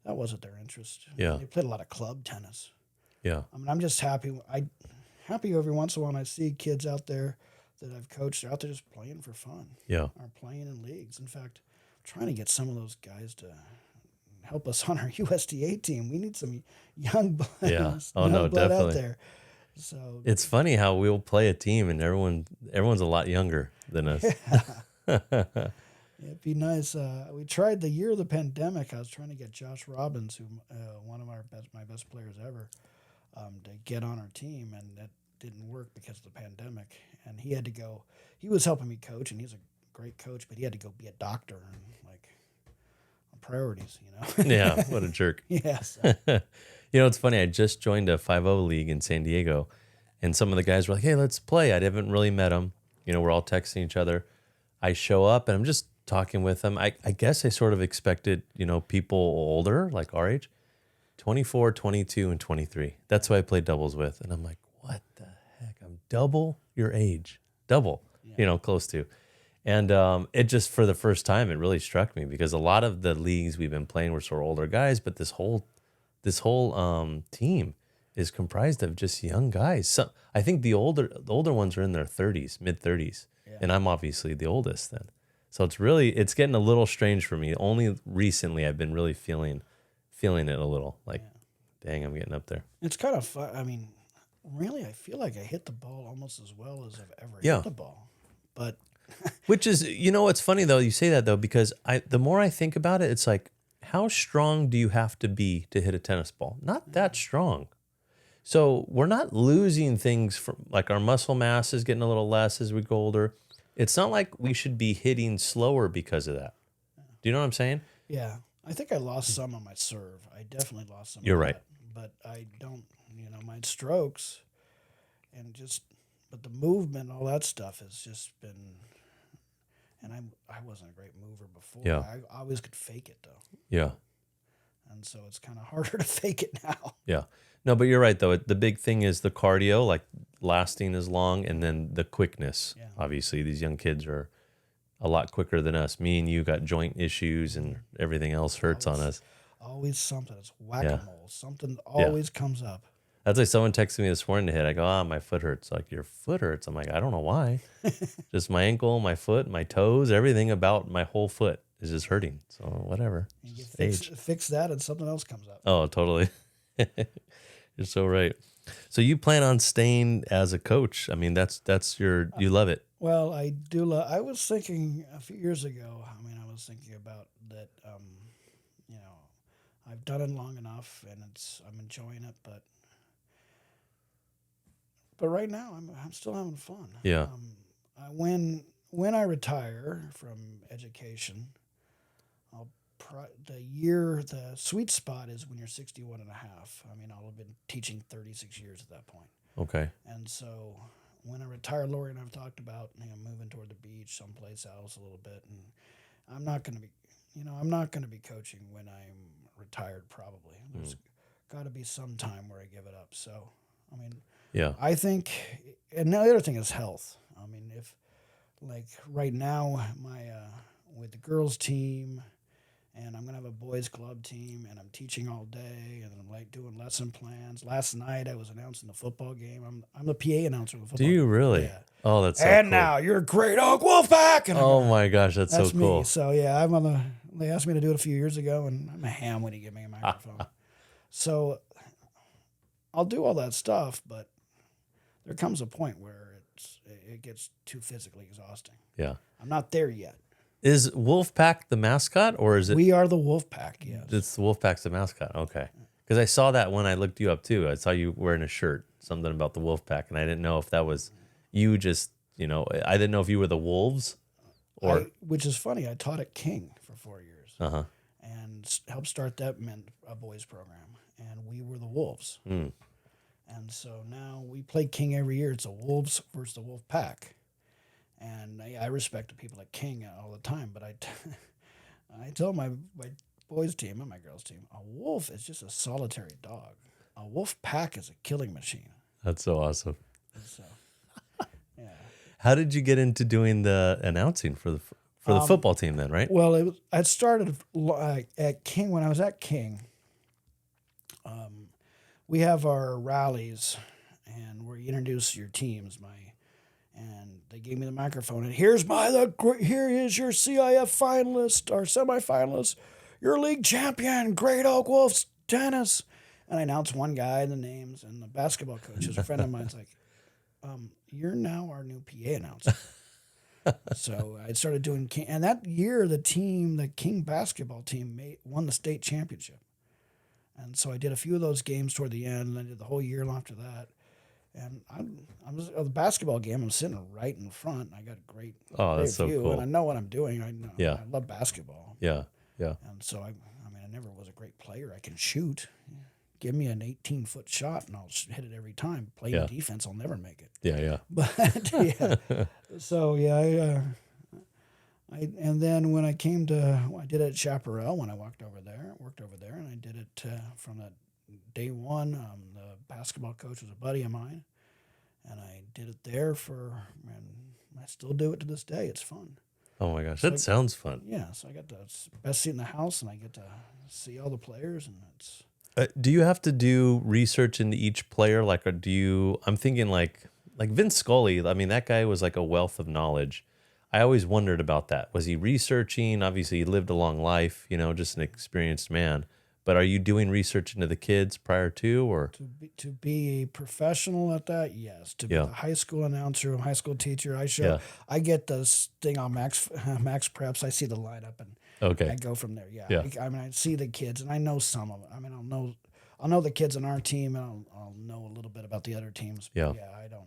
that wasn't their interest. Yeah. They played a lot of club tennis. Yeah. I'm just happy. Happy every once in a while when I see kids out there that I've coached. They're out there just playing for fun. Yeah. Or playing in leagues. In fact, I'm trying to get some of those guys to help us on our USDA team. We need some young blood. Yeah. Oh no, definitely. Out there. So it's funny how we'll play a team and everyone's a lot younger than us. Yeah. It'd be nice. We tried the year of the pandemic. I was trying to get Josh Robbins, who one of my best players ever, to get on our team, and that didn't work because of the pandemic. And he had to go. He was helping me coach, and he's a great coach, but he had to go be a doctor and priorities, Yeah, what a jerk. Yes. It's funny. I just joined a 5-0 league in San Diego, and some of the guys were like, "Hey, let's play." I haven't really met them. We're all texting each other. I show up, and I'm just talking with them. I guess I sort of expected, people older, like our age, 24, 22, and 23. That's who I played doubles with. And I'm like, what the heck? I'm double your age. Double, close to. And it just, for the first time, it really struck me because a lot of the leagues we've been playing were sort of older guys, but this whole team is comprised of just young guys. So I think the older ones are in their 30s, mid-30s, and I'm obviously the oldest then. So it's getting a little strange for me. Only recently I've been really feeling it a little. Dang, I'm getting up there. It's kind of fun. Really, I feel like I hit the ball almost as well as I've ever hit the ball. But which is, it's funny though, you say that though, because the more I think about it, it's like, how strong do you have to be to hit a tennis ball? Not that strong. So we're not losing things from, like, our muscle mass is getting a little less as we go older. It's not like we should be hitting slower because of that. Do you know what I'm saying? Yeah. I think I lost some on my serve. I definitely lost some. You're right. But I don't, my strokes but the movement, all that stuff has just been, and I wasn't a great mover before. Yeah. I always could fake it though. Yeah. And so it's kind of harder to fake it now. Yeah. No, but you're right though. The big thing is the cardio, like lasting as long, and then the quickness. Yeah. Obviously, these young kids are a lot quicker than us. Me and you got joint issues and everything else hurts on us. Always something. It's whack-a-mole. Yeah. Something always comes up. That's like someone texted me this morning to hit. I go, my foot hurts. Like, your foot hurts? I'm like, I don't know why. Just my ankle, my foot, my toes, everything about my whole foot is just hurting. So whatever. You fix that and something else comes up. Oh, totally. You're so right. So you plan on staying as a coach? That's you love it. Well, I do. I was thinking a few years ago. I was thinking about that. I've done it long enough, and I'm enjoying it. But right now, I'm still having fun. Yeah. When I retire from education, the sweet spot is when you're 61 and a half. I'll have been teaching 36 years at that point. Okay. And so when I retire, Lori and I have talked about moving toward the beach, someplace else a little bit. And I'm not going to be coaching when I'm retired probably. There's got to be some time where I give it up. So, I mean, Yeah. I think, and the other thing is health. I mean, if like right now, with the girls team, and I'm gonna have a boys club team, and I'm teaching all day, and I'm like doing lesson plans. Last night I was announcing the football game. I'm the PA announcer of the football. Do you really? Yeah. Oh, that's so and cool. now you're Great Oak Wolfpack. And Oh my gosh, that's so cool. me. So yeah, I'm on the. They asked me to do it a few years ago, and I'm a ham when you give me a microphone. So I'll do all that stuff, but there comes a point where it gets too physically exhausting. Yeah. I'm not there yet. Is Wolfpack the mascot, or is it? We are the Wolfpack. Yes. It's Wolfpack's the mascot. Okay. Because I saw that when I looked you up too. I saw you wearing a shirt, something about the Wolfpack, and I didn't know if that was you. Just I didn't know if you were the Wolves, or which is funny. I taught at King for 4 years, uh-huh. and helped start that a boys program, and we were the Wolves. And so now we play King every year. It's the Wolves versus the Wolfpack. And I respect the people at King all the time, but I tell my boys' team and my girls' team, a wolf is just a solitary dog. A wolf pack is a killing machine. That's so awesome. So, yeah. How did you get into doing the announcing for the football team then, right? Well, I started at King. When I was at King, we have our rallies, and where you introduce your teams. And they gave me the microphone, and here is your CIF finalist or semifinalist, your league champion, Great Oak Wolves tennis. And I announced one guy, the names, and the basketball coach, who's a friend of mine's like, you're now our new PA announcer. So I started doing King, and that year the King basketball team won the state championship. And so I did a few of those games toward the end, and I did the whole year after that. And I'm just the basketball game. I'm sitting right in front. I got a great that's so view, cool. and I know what I'm doing. I know. Yeah. I love basketball. Yeah, yeah. And so I never was a great player. I can shoot. Give me an 18-foot shot, and I'll hit it every time. Playing defense, I'll never make it. Yeah, yeah. But yeah. So yeah, and then when I came I did it at Chaparral when I worked over there, and I did it from that day one. The basketball coach was a buddy of mine, and I did it there and I still do it to this day. It's fun. Oh my gosh, that sounds fun. Yeah, so I got the best seat in the house, and I get to see all the players, and it's. Do you have to do research into each player? Like, or do you? I'm thinking like Vince Scully. I mean, that guy was like a wealth of knowledge. I always wondered about that. Was he researching? Obviously, he lived a long life. Just an experienced man. But are you doing research into the kids prior to, or to be a professional at that? Yes. To be a high school announcer, a high school teacher, I get this thing on Max Preps. I see the lineup and I go from there. Yeah. I see the kids, and I know some of them. I mean, I'll know the kids on our team, and I'll know a little bit about the other teams. But I don't.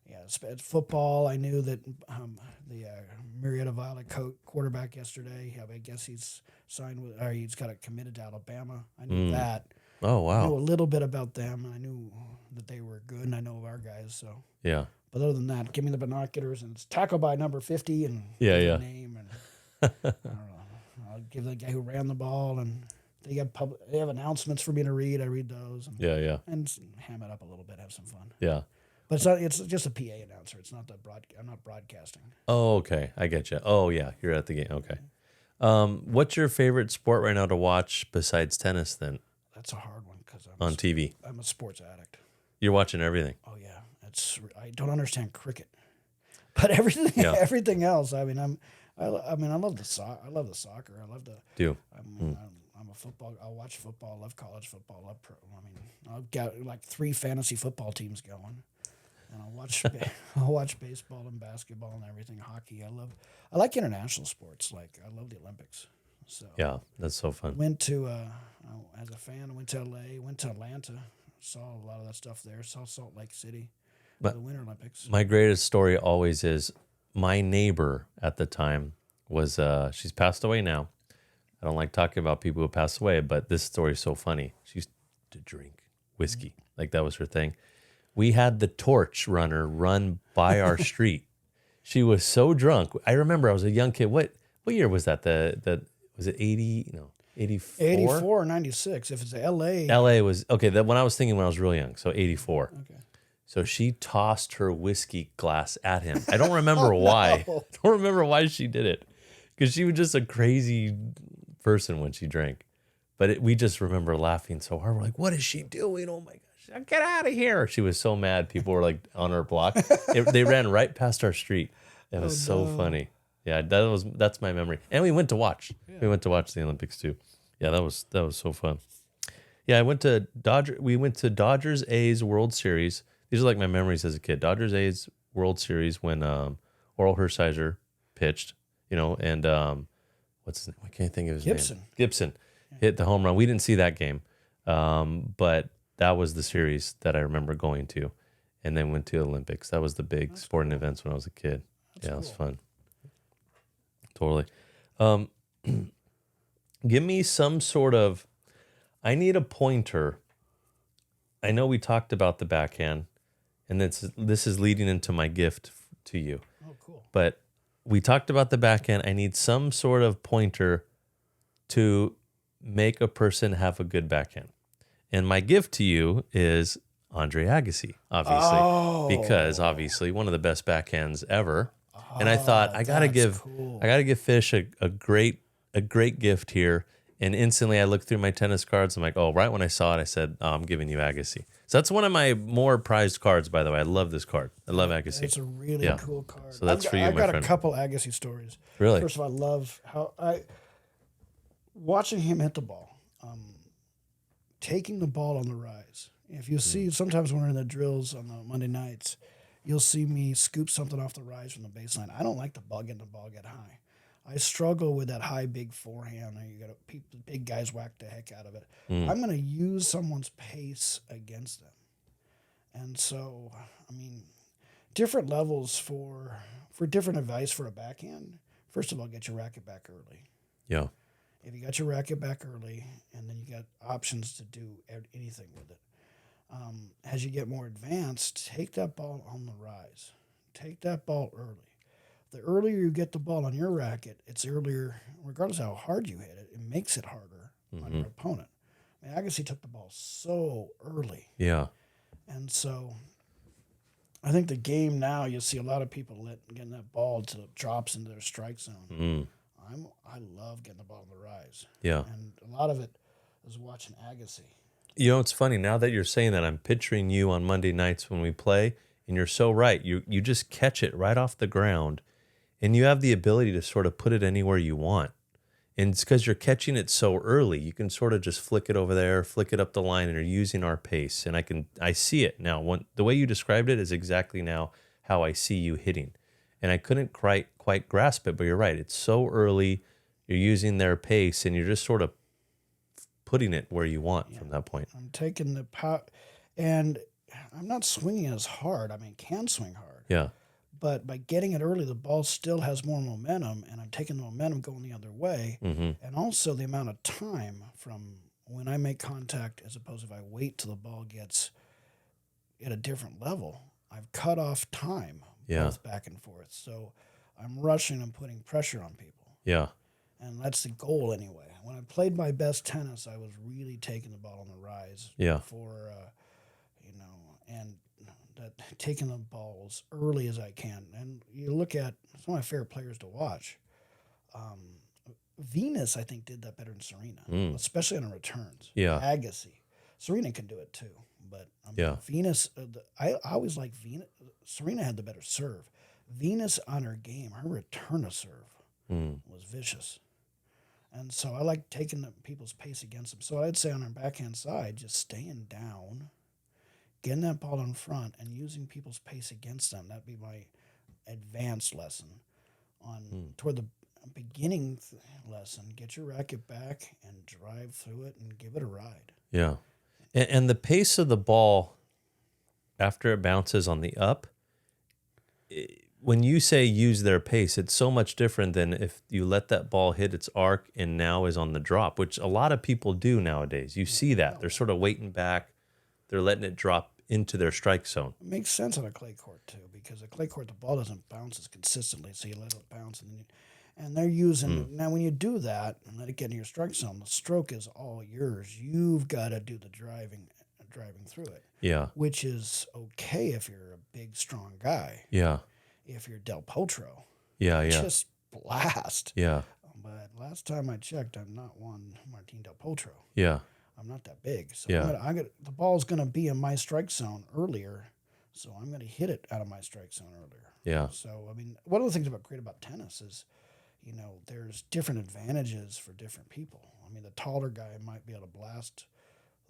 Yeah, at football, I knew that the Marietta Violet quarterback yesterday. I guess he's signed or he's got it committed to Alabama. I knew that. Oh wow! I knew a little bit about them. I knew that they were good, and I know of our guys. So yeah. But other than that, give me the binoculars, and it's tackle by number 50, and the name, and I don't know. I'll give the guy who ran the ball, and they have announcements for me to read. I read those. And, and ham it up a little bit, have some fun. Yeah. But it's just a PA announcer. It's not I'm not broadcasting. Oh, okay. I get you. Oh, yeah. You're at the game. Okay. What's your favorite sport right now to watch besides tennis then? That's a hard one because on TV. I'm a sports addict. You're watching everything. Oh yeah. I don't understand cricket, but everything else. I mean, I love the soccer. I love the soccer. I love the. I'm a football. I watch football. I love college football. I love I've got like 3 fantasy football teams going. And I'll watch baseball and basketball and everything, hockey. I like international sports. Like I love the Olympics. So yeah, that's so fun. Went to as a fan. Went to LA. Went to Atlanta. Saw a lot of that stuff there. Saw Salt Lake City, the Winter Olympics. My greatest story always is my neighbor at the time was she's passed away now. I don't like talking about people who passed away, but this story is so funny. She used to drink whiskey, like that was her thing. We had the torch runner run by our street. She was so drunk. I remember I was a young kid. What year was that? Was it 80? No. 84? 84 or 96. If it's LA. LA was, okay, that when I was thinking when I was real young, so 84. Okay. So she tossed her whiskey glass at him. I don't remember why. No. I don't remember why she did it. Because she was just a crazy person when she drank. But we just remember laughing so hard. We're like, what is she doing? Oh my gosh, get out of here. She was so mad. People were like on her block. They ran right past our street. It was so funny. Yeah, that's my memory. And we went to watch. Yeah. We went to watch the Olympics too. Yeah, that was so fun. Yeah, we went to Dodgers A's World Series. These are like my memories as a kid. Dodgers A's World Series when Oral Hershiser pitched, and what's his name? I can't think of his name. Gibson hit the home run. We didn't see that game, but that was the series that I remember going to, and then went to Olympics. That was the big sporting events when I was a kid. It was fun. Totally. Give me some sort of. I need a pointer. I know we talked about the backhand, and this is leading into my gift to you. Oh, cool. But we talked about the backhand. I need some sort of pointer to make a person have a good backhand. And my gift to you is Andre Agassi, obviously, because obviously one of the best backhands ever. And I thought I gotta give Fish a great gift here. And instantly I looked through my tennis cards. I'm like, oh, right when I saw it, I said, oh, I'm giving you Agassi. So that's one of my more prized cards, by the way. I love this card. I love Agassi. It's a really cool card. So that's for you, my friend. I've got a couple Agassi stories. Really? First of all, I love how watching him hit the ball, taking the ball on the rise. If you see, sometimes when we're in the drills on the Monday nights, you'll see me scoop something off the rise from the baseline. I don't like the ball get high. I struggle with that high, big forehand. You got big guys whack the heck out of it. I'm going to use someone's pace against them. And so, I mean, different levels for different advice for a backhand. First of all, get your racket back early. Yeah. If you got your racket back early, and then you got options to do anything with it. As you get more advanced, take that ball on the rise. Take that ball early. The earlier you get the ball on your racket, it's earlier, regardless of how hard you hit it, it makes it harder on your opponent. I mean, Agassi took the ball so early. Yeah. And so I think the game now, you see a lot of people getting that ball till it drops into their strike zone. I love getting the ball on the rise. Yeah. And a lot of it is watching Agassi. It's funny. Now that you're saying that, I'm picturing you on Monday nights when we play, and you're so right. You just catch it right off the ground. And you have the ability to sort of put it anywhere you want. And it's because you're catching it so early. You can sort of just flick it over there, flick it up the line, and you're using our pace. And I see it now. The way you described it is exactly now how I see you hitting. And I couldn't quite grasp it, but you're right. It's so early. You're using their pace, and you're just sort of putting it where you want from that point. I'm taking the power, and I'm not swinging as hard. I mean, can swing hard. Yeah. But by getting it early, the ball still has more momentum, and I'm taking the momentum going the other way. And also the amount of time from when I make contact as opposed if I wait till the ball gets at a different level. I've cut off time both back and forth. So I'm rushing and putting pressure on people. Yeah. And that's the goal anyway. When I played my best tennis, I was really taking the ball on the rise. Yeah. And taking the ball as early as I can. And you look at some of my favorite players to watch. Venus, I think, did that better than Serena, especially on her returns. Yeah. Agassi. Serena can do it too. But Venus, I always like Venus. Serena had the better serve. Venus on her game, her return of serve was vicious. And so I like taking people's pace against them. So I'd say on our backhand side, just staying down, getting that ball in front, and using people's pace against them. That'd be my advanced lesson. Toward the beginning lesson, get your racket back and drive through it and give it a ride. Yeah. And the pace of the ball after it bounces on the up, when you say use their pace, it's so much different than if you let that ball hit its arc and now is on the drop, which a lot of people do nowadays. You see that. They're sort of waiting back. They're letting it drop into their strike zone. It makes sense on a clay court, too, because a clay court, the ball doesn't bounce as consistently, so you let it bounce. And they're using now when you do that and let it get in your strike zone, the stroke is all yours. You've got to do the driving through it. Yeah. Which is okay if you're a big, strong guy. Yeah. If you're Del Potro. Yeah. Just blast. Yeah. But last time I checked, I'm not one Martin Del Potro. Yeah. I'm not that big. So Yeah. the ball's going to be in my strike zone earlier. So I'm going to hit it out of my strike zone earlier. Yeah. So, I mean, one of the things great about tennis is, there's different advantages for different people. I mean, the taller guy might be able to blast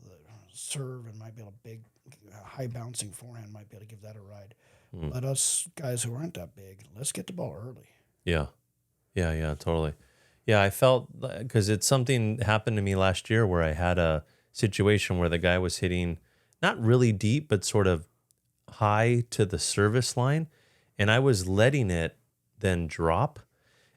the serve and might be able to high bouncing forehand might be able to give that a ride. But us guys who aren't that big, let's get the ball early. Yeah. Yeah. Yeah. Totally. Yeah. I felt because it's something happened to me last year where I had a situation where the guy was hitting not really deep, but sort of high to the service line. And I was letting it then drop.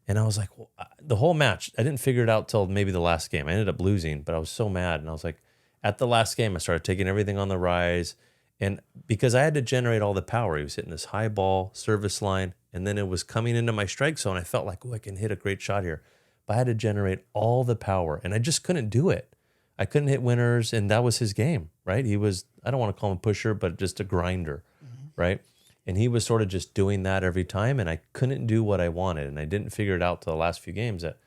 And I was like, well, the whole match, I didn't figure it out till maybe the last game. I ended up losing, but I was so mad. And I was like, at the last game, I started taking everything on the rise. And because I had to generate all the power, he was hitting this high ball service line. And then it was coming into my strike zone. I felt like, oh, I can hit a great shot here. But I had to generate all the power. And I just couldn't do it. I couldn't hit winners. And that was his game, right? He was, I don't want to call him a pusher, but just a grinder, right? And he was sort of just doing that every time, and I couldn't do what I wanted. And I didn't figure it out till the last few games that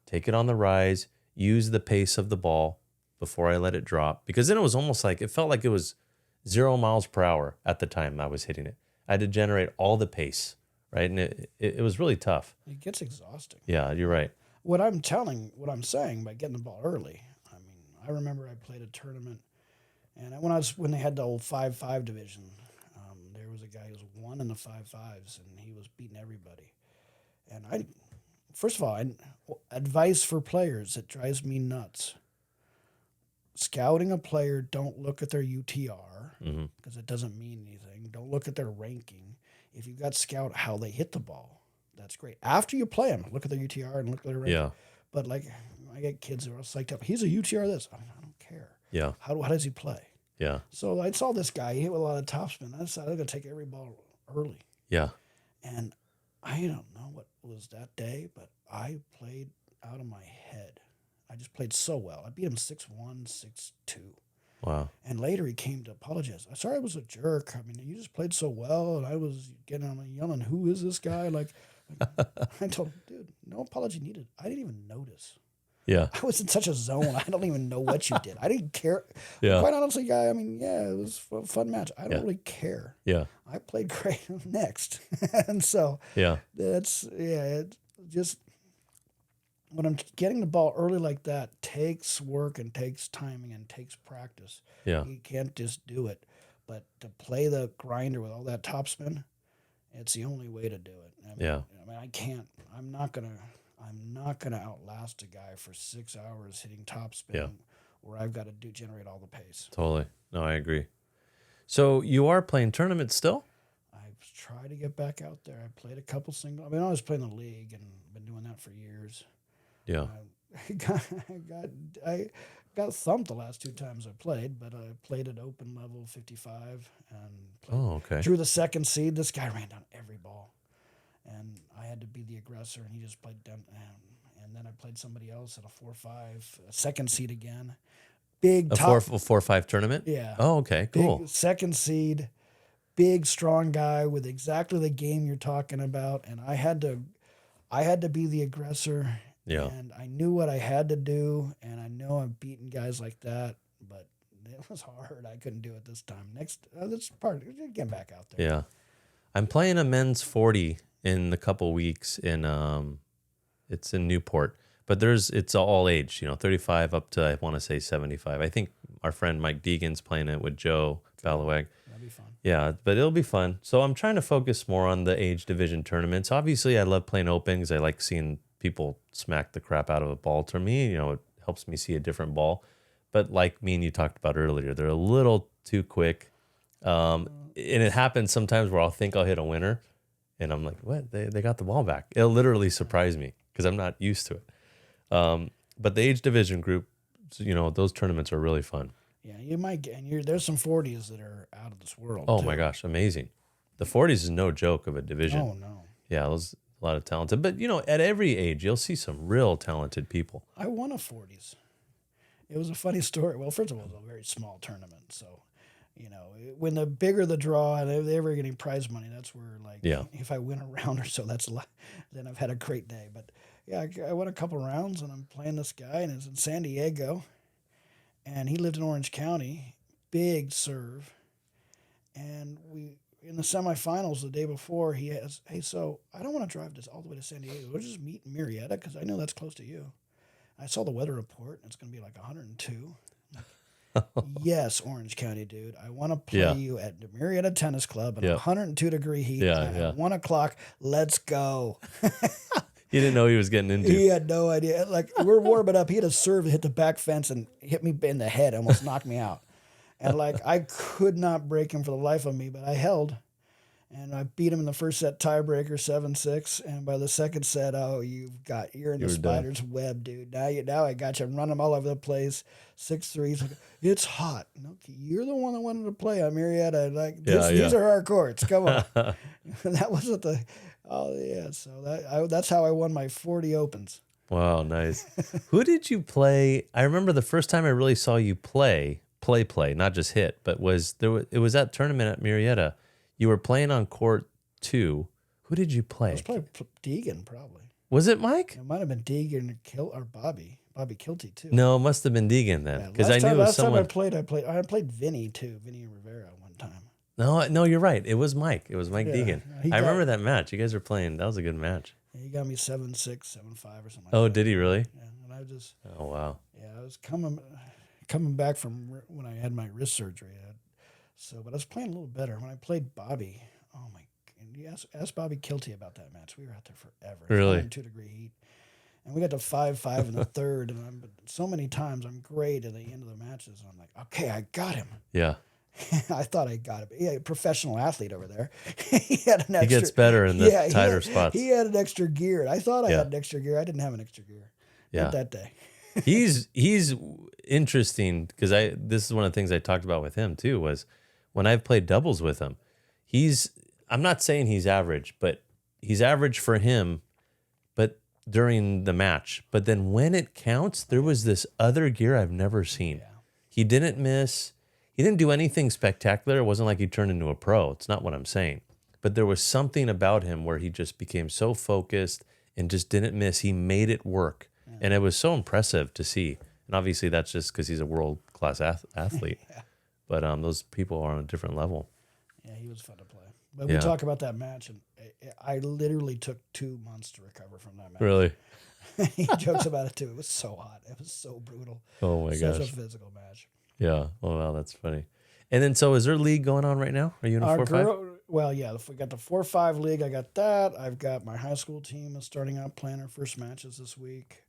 take it on the rise, use the pace of the ball before I let it drop. Because then it was almost like, it felt like it was 0 miles per hour at the time I was hitting it. I had to generate all the pace, right? And it was really tough. It gets exhausting. Yeah, you're right. What I'm saying by getting the ball early, I mean, I remember I played a tournament, and when they had the old 5-5 division, there was a guy who was one in the 5-5s, and he was beating everybody. And first of all, advice for players, it drives me nuts. Scouting a player, don't look at their UTR, because it doesn't mean anything. Don't look at their ranking. If you've got scout how they hit the ball, that's great. After you play them, look at their UTR and look at their ranking. Yeah. But like, I get kids who are psyched up. He's a UTR this. I don't care. Yeah. How does he play? Yeah. So I saw this guy, he hit with a lot of topspin. I decided I'm going to take every ball early. Yeah. And I don't know what was that day, but I played out of my head. I just played so well. I beat him 6-1, 6-2. Wow. And later he came to apologize. I'm sorry I was a jerk. I mean, you just played so well, and I was getting on yelling, who is this guy? Like I told him, dude, no apology needed. I didn't even notice. Yeah. I was in such a zone. I don't even know what you did. I didn't care. Yeah. Quite honestly, guy, I mean, yeah, it was a fun match. I don't really care. Yeah. I played great next. And so it's just when I'm getting the ball early like that takes work and takes timing and takes practice. Yeah. You can't just do it. But to play the grinder with all that topspin, it's the only way to do it. I mean, I can't. I'm not gonna outlast a guy for 6 hours hitting topspin where I've got to generate all the pace. Totally. No, I agree. So you are playing tournaments still? I've tried to get back out there. I played a couple single. I mean, I was playing the league and been doing that for years. Yeah. I got thumped the last 2 times I played, but I played at open level 55 and drew the second seed. This guy ran down every ball, and I had to be the aggressor, and he just played down. And then I played somebody else at a 4-5, a second seed again. Big top. A 4-5 tournament? Yeah. Oh, okay, cool. Big second seed, big strong guy with exactly the game you're talking about, and I had to be the aggressor. Yeah. And I knew what I had to do, and I know I've beaten guys like that, but it was hard. I couldn't do it this time. That's part. Get back out there. Yeah. I'm playing a men's 40 in a couple weeks it's in Newport, but it's all age, 35 up to, I want to say 75. I think our friend Mike Deegan's playing it with Joe Ballawag. That'd be fun. Yeah, but it'll be fun. So I'm trying to focus more on the age division tournaments. Obviously, I love playing open because I like seeing people smack the crap out of a ball. To me, it helps me see a different ball. But like me and you talked about earlier, they're a little too quick. And it happens sometimes where I'll think I'll hit a winner, and I'm like, what? They got the ball back. It'll literally surprise me because I'm not used to it. But the age division group, those tournaments are really fun. Yeah, you might get, and there's some 40s that are out of this world. Oh my gosh, amazing! The 40s is no joke of a division. Oh no. Yeah, a lot of talented. But, at every age, you'll see some real talented people. I won a 40s. It was a funny story. Well, first of all, it was a very small tournament. So, when the bigger the draw and if they were getting prize money, that's where, if I win a round or so, that's a lot. Then I've had a great day. But, yeah, I won a couple rounds, and I'm playing this guy, and it's in San Diego. And he lived in Orange County. Big serve. And in the semifinals the day before, he has, hey, so I don't want to drive this all the way to San Diego. We'll just meet in Murrieta because I know that's close to you. I saw the weather report, and it's going to be like 102. Yes, Orange County, dude. I want to play you at the Murrieta Tennis Club at 102-degree heat at 1 o'clock. Let's go. He didn't know he was getting into. He had no idea. Like, we're warming up. He had a serve that hit the back fence and hit me in the head, almost knocked me out. And, I could not break him for the life of me, but I held. And I beat him in the first set tiebreaker 7-6. And by the second set, you're in the spider's web, dude. Now I got you. I'm running all over the place. 6-3. It's hot. Okay, you're the one that wanted to play on Murrieta. These are our courts. Come on. That wasn't the. Oh yeah. So that's how I won my 40 opens. Wow, nice. Who did you play? I remember the first time I really saw you play, not just hit, but it was that tournament at Murrieta. You were playing on court 2. Who did you play? It was probably Deegan, probably. Was it Mike? It might have been Deegan or Bobby. Bobby Kilty, too. No, it must have been Deegan then. Because I knew it was someone. Last time I played Vinny, too. Vinny Rivera one time. No, you're right. It was Mike. It was Mike Deegan. I remember that match. You guys were playing. That was a good match. Yeah, he got me 7-6, 7-5 or something like that. Oh, did he really? Yeah, and I just. Oh, wow. Yeah, I was coming back from when I had my wrist surgery. But I was playing a little better. When I played Bobby, oh my! You ask Bobby Kilty about that match. We were out there forever. Really? 2-degree heat, and we got to 5-5 in the third. And so many times I'm great at the end of the matches. And I'm like, okay, I got him. Yeah. I thought I got him. Yeah, a professional athlete over there. He had an extra. He gets better in the tighter spots. He had an extra gear. I thought I had an extra gear. I didn't have an extra gear. Not that day. He's interesting because this is one of the things I talked about with him too, was when I've played doubles with him, I'm not saying he's average, but he's average for him, but during the match. But then when it counts, there was this other gear I've never seen. Yeah. He didn't miss. He didn't do anything spectacular. It wasn't like he turned into a pro. It's not what I'm saying. But there was something about him where he just became so focused and just didn't miss. He made it work. Yeah. And it was so impressive to see. And obviously that's just because he's a world-class athlete. Yeah. But those people are on a different level. Yeah, he was fun to play. But we talk about that match, and I literally took 2 months to recover from that match. Really? He jokes about it, too. It was so hot. It was so brutal. Oh, my gosh. Such a physical match. Yeah. Oh, wow, that's funny. And then, so is there a league going on right now? Are you in a 4-5? Well, yeah. If we got the 4-5 league, I got that. I've got my high school team is starting out playing our first matches this week.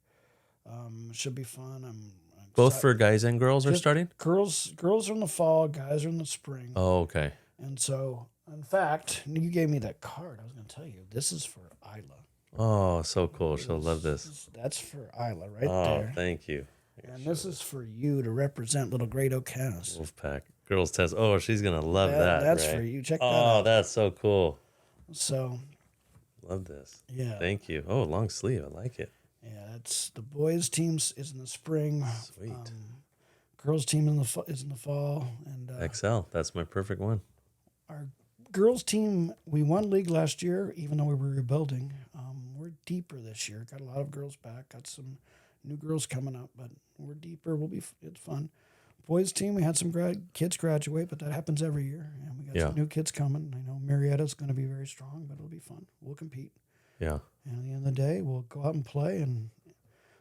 Should be fun. I'm both for guys and girls are starting? Girls are in the fall, guys are in the spring. Oh, okay. And so, in fact, you gave me that card. I was going to tell you, this is for Isla. Oh, so cool. She'll love this. That's for Isla right there. Oh, thank you. And this is for you to represent Little Great Okeanos. Wolfpack. Girls test. Oh, she's going to love that. That's right? for you. Check that out. Oh, that's so cool. So. Love this. Yeah. Thank you. Oh, long sleeve. I like it. Yeah, it's the boys' team is in the spring. Sweet. Girls' team is in the fall. And XL. That's my perfect one. Our girls' team, we won league last year, even though we were rebuilding. We're deeper this year. Got a lot of girls back. Got some new girls coming up, but we're deeper. It's fun. Boys' team, we had some kids graduate, but that happens every year. And we got some new kids coming. I know Murrieta's going to be very strong, but it'll be fun. We'll compete. Yeah. And at the end of the day, we'll go out and play, and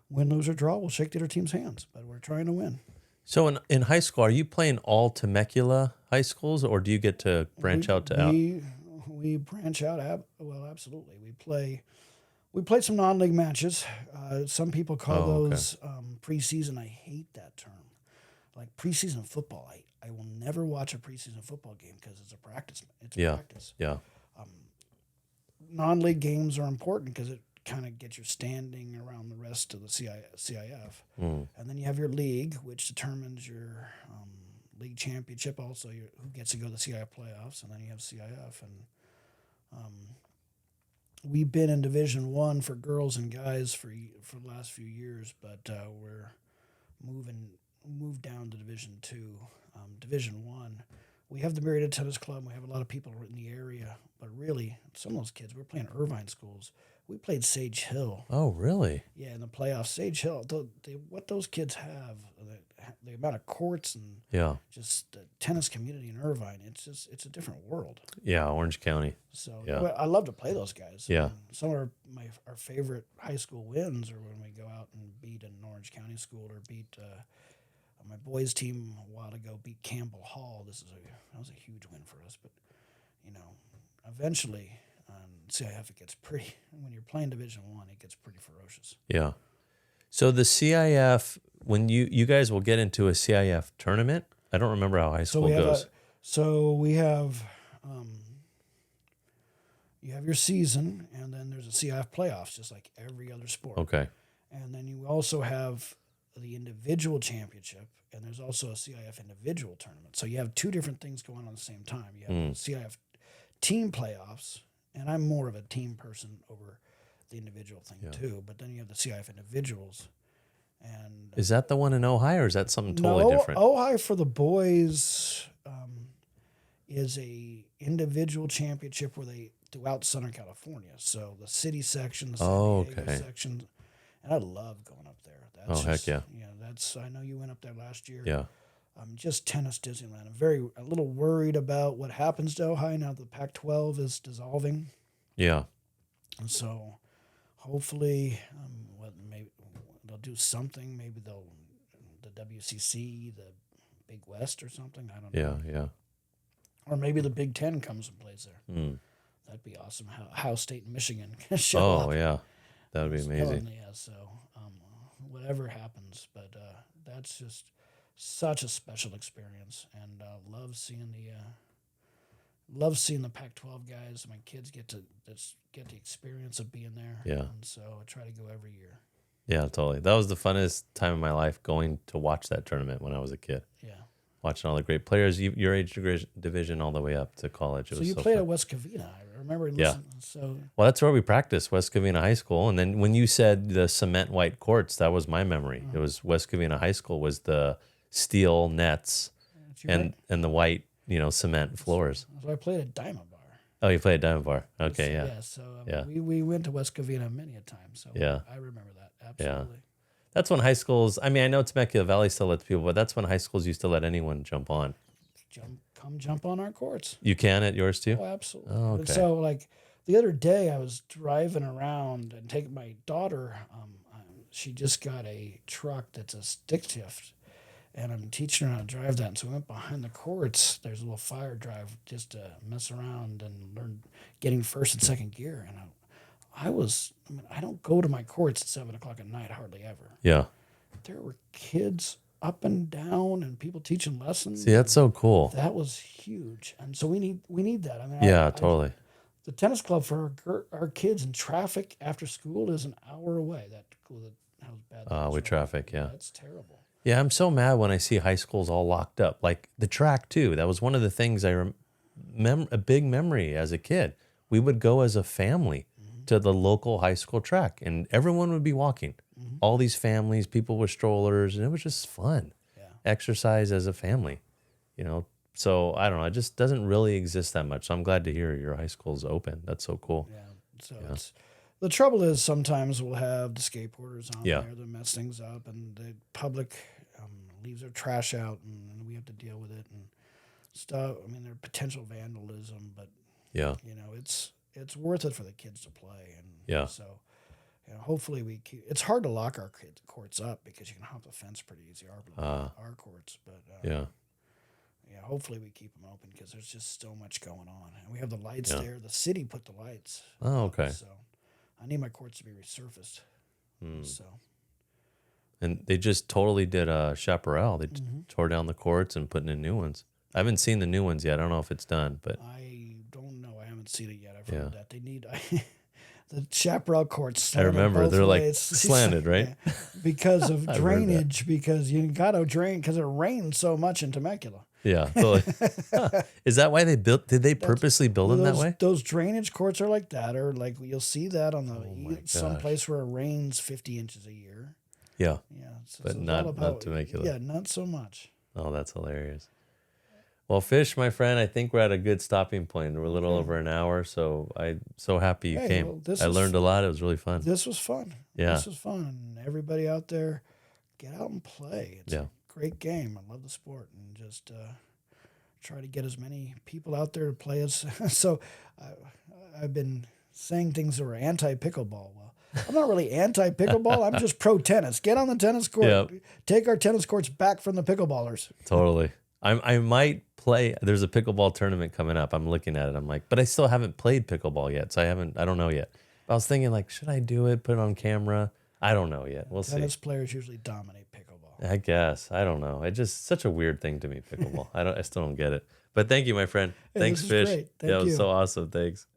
win, lose, or draw, we'll shake the other team's hands. But we're trying to win. So in high school, are you playing all Temecula high schools, or do you get to branch out to out? We branch out. Well, absolutely. We played some non-league matches. Some people call those preseason. I hate that term. Like preseason football, I will never watch a preseason football game because it's a practice. It's practice. Yeah. Non-league games are important because it kind of gets your standing around the rest of the CIF. And then you have your league, which determines your league championship, also who gets to go to the CIF playoffs, and then you have CIF. And we've been in Division I for girls and guys for the last few years, but we're moved down to Division II. Division I, we have the Marietta Tennis Club. We have a lot of people in the area, but really, some of those kids, we're playing Irvine schools. We played Sage Hill. Oh, really? Yeah, in the playoffs, Sage Hill. What those kids have, the amount of courts and just the tennis community in Irvine, it's a different world. Yeah, Orange County. So yeah. I love to play those guys. Yeah. Some of our favorite high school wins are when we go out and beat an Orange County school or beat my boys' team a while ago beat Campbell Hall. That was a huge win for us. But eventually, CIF, it gets pretty. When you're playing Division I, it gets pretty ferocious. Yeah. So the CIF, when you guys will get into a CIF tournament, I don't remember how high school goes. We have you have your season, and then there's a CIF playoffs, just like every other sport. Okay. And then you also have the individual championship, and there's also a CIF individual tournament. So you have two different things going on at the same time. You have CIF team playoffs, and I'm more of a team person over the individual thing too. But then you have the CIF individuals. And is that the one in Ojai, or is that something totally different? Ojai for the boys is a individual championship where they throughout Southern California. So the city section, the San Diego section, and I love going up there. Heck yeah! Yeah, I know you went up there last year. Yeah. Just tennis Disneyland. I'm a little worried about what happens to Ojai now that the Pac-12 is dissolving. Yeah. And so hopefully, maybe they'll do something. Maybe the WCC, the Big West or something. I don't know. Yeah. Or maybe the Big Ten comes and plays there. That'd be awesome. How State and Michigan can show up. Oh, yeah. That would be amazing. So whatever happens. But that's just such a special experience. And love seeing the Pac-12 guys. My kids get the experience of being there. Yeah. And so I try to go every year. Yeah, totally. That was the funnest time of my life, going to watch that tournament when I was a kid. Yeah. Watching all the great players, your age division all the way up to college. So you played at West Covina. I remember listening. So well, that's where we practiced, West Covina High School. And then when you said the cement white courts, that was my memory. It was West Covina High School was the steel nets and the white, cement floors. So I played at Diamond Bar. Oh, you played at Diamond Bar. Okay, yeah. So we went to West Covina many a time. So I remember that absolutely. Yeah. That's when high schools, I mean, I know Temecula Valley still lets people, but that's when high schools used to let anyone jump on. Come jump on our courts. You can at yours too? Oh, absolutely. Oh, okay. And so, like, the other day I was driving around and taking my daughter. She just got a truck that's a stick shift, and I'm teaching her how to drive that. And so we went behind the courts. There's a little fire drive just to mess around and learn getting first and second gear. And I don't go to my courts at 7 o'clock at night hardly ever. Yeah. There were kids up and down and people teaching lessons. See, that's so cool. That was huge. And so we need that. I mean, totally. The tennis club for our kids in traffic after school is an hour away. How bad with traffic, yeah. That's terrible. Yeah, I'm so mad when I see high schools all locked up. Like the track too. That was one of the things a big memory as a kid. We would go as a family to the local high school track, and everyone would be walking. All these families, people with strollers, and it was just fun. Yeah. Exercise as a family, So I don't know. It just doesn't really exist that much. So I'm glad to hear your high school's open. That's so cool. Yeah. So the trouble is sometimes we'll have the skateboarders on there that mess things up, and the public leaves their trash out, and we have to deal with it and stuff. I mean, there's potential vandalism, but it's worth it for the kids to play, and so hopefully we keep. It's hard to lock our courts up because you can hop the fence pretty easy. Our courts, but hopefully we keep them open because there's just so much going on, and we have the lights there. The city put the lights. Oh, okay. So I need my courts to be resurfaced. So. And they just totally did Chaparral. They tore down the courts and putting in new ones. I haven't seen the new ones yet. I don't know if it's done, but I don't know. I haven't seen it yet. I've heard that they need the Chaparral courts. I remember they're like slanted, right? Because of drainage. Because you got to drain because it rains so much in Temecula. Yeah. Totally. Is that why did they purposely build them that way? Those drainage courts are like that, or like you'll see that on some gosh. place where it rains 50 inches a year. Yeah. Yeah. So But it's not all about, Temecula. Yeah, not so much. Oh, that's hilarious. Well, Fish, my friend, I think we're at a good stopping point. We're a little over an hour, so I'm so happy you came. Well, I learned a lot. It was really fun. This was fun. Yeah. This was fun. Everybody out there, get out and play. It's a great game. I love the sport, and just try to get as many people out there to play as. So I've been saying things that were anti-pickleball. Well, I'm not really anti-pickleball. I'm just pro-tennis. Get on the tennis court. Yep. Take our tennis courts back from the pickleballers. Totally. I might play. There's a pickleball tournament coming up. I'm looking at it. I'm like, but I still haven't played pickleball yet, so I don't know yet. I was thinking, like, should I do it? Put it on camera? I don't know yet. We'll see. Tennis players usually dominate pickleball. I guess. I don't know. It's just such a weird thing to me, pickleball. I still don't get it. But thank you, my friend. Hey, Thanks, this is Fish. great. Thank It was you. so awesome. Thanks.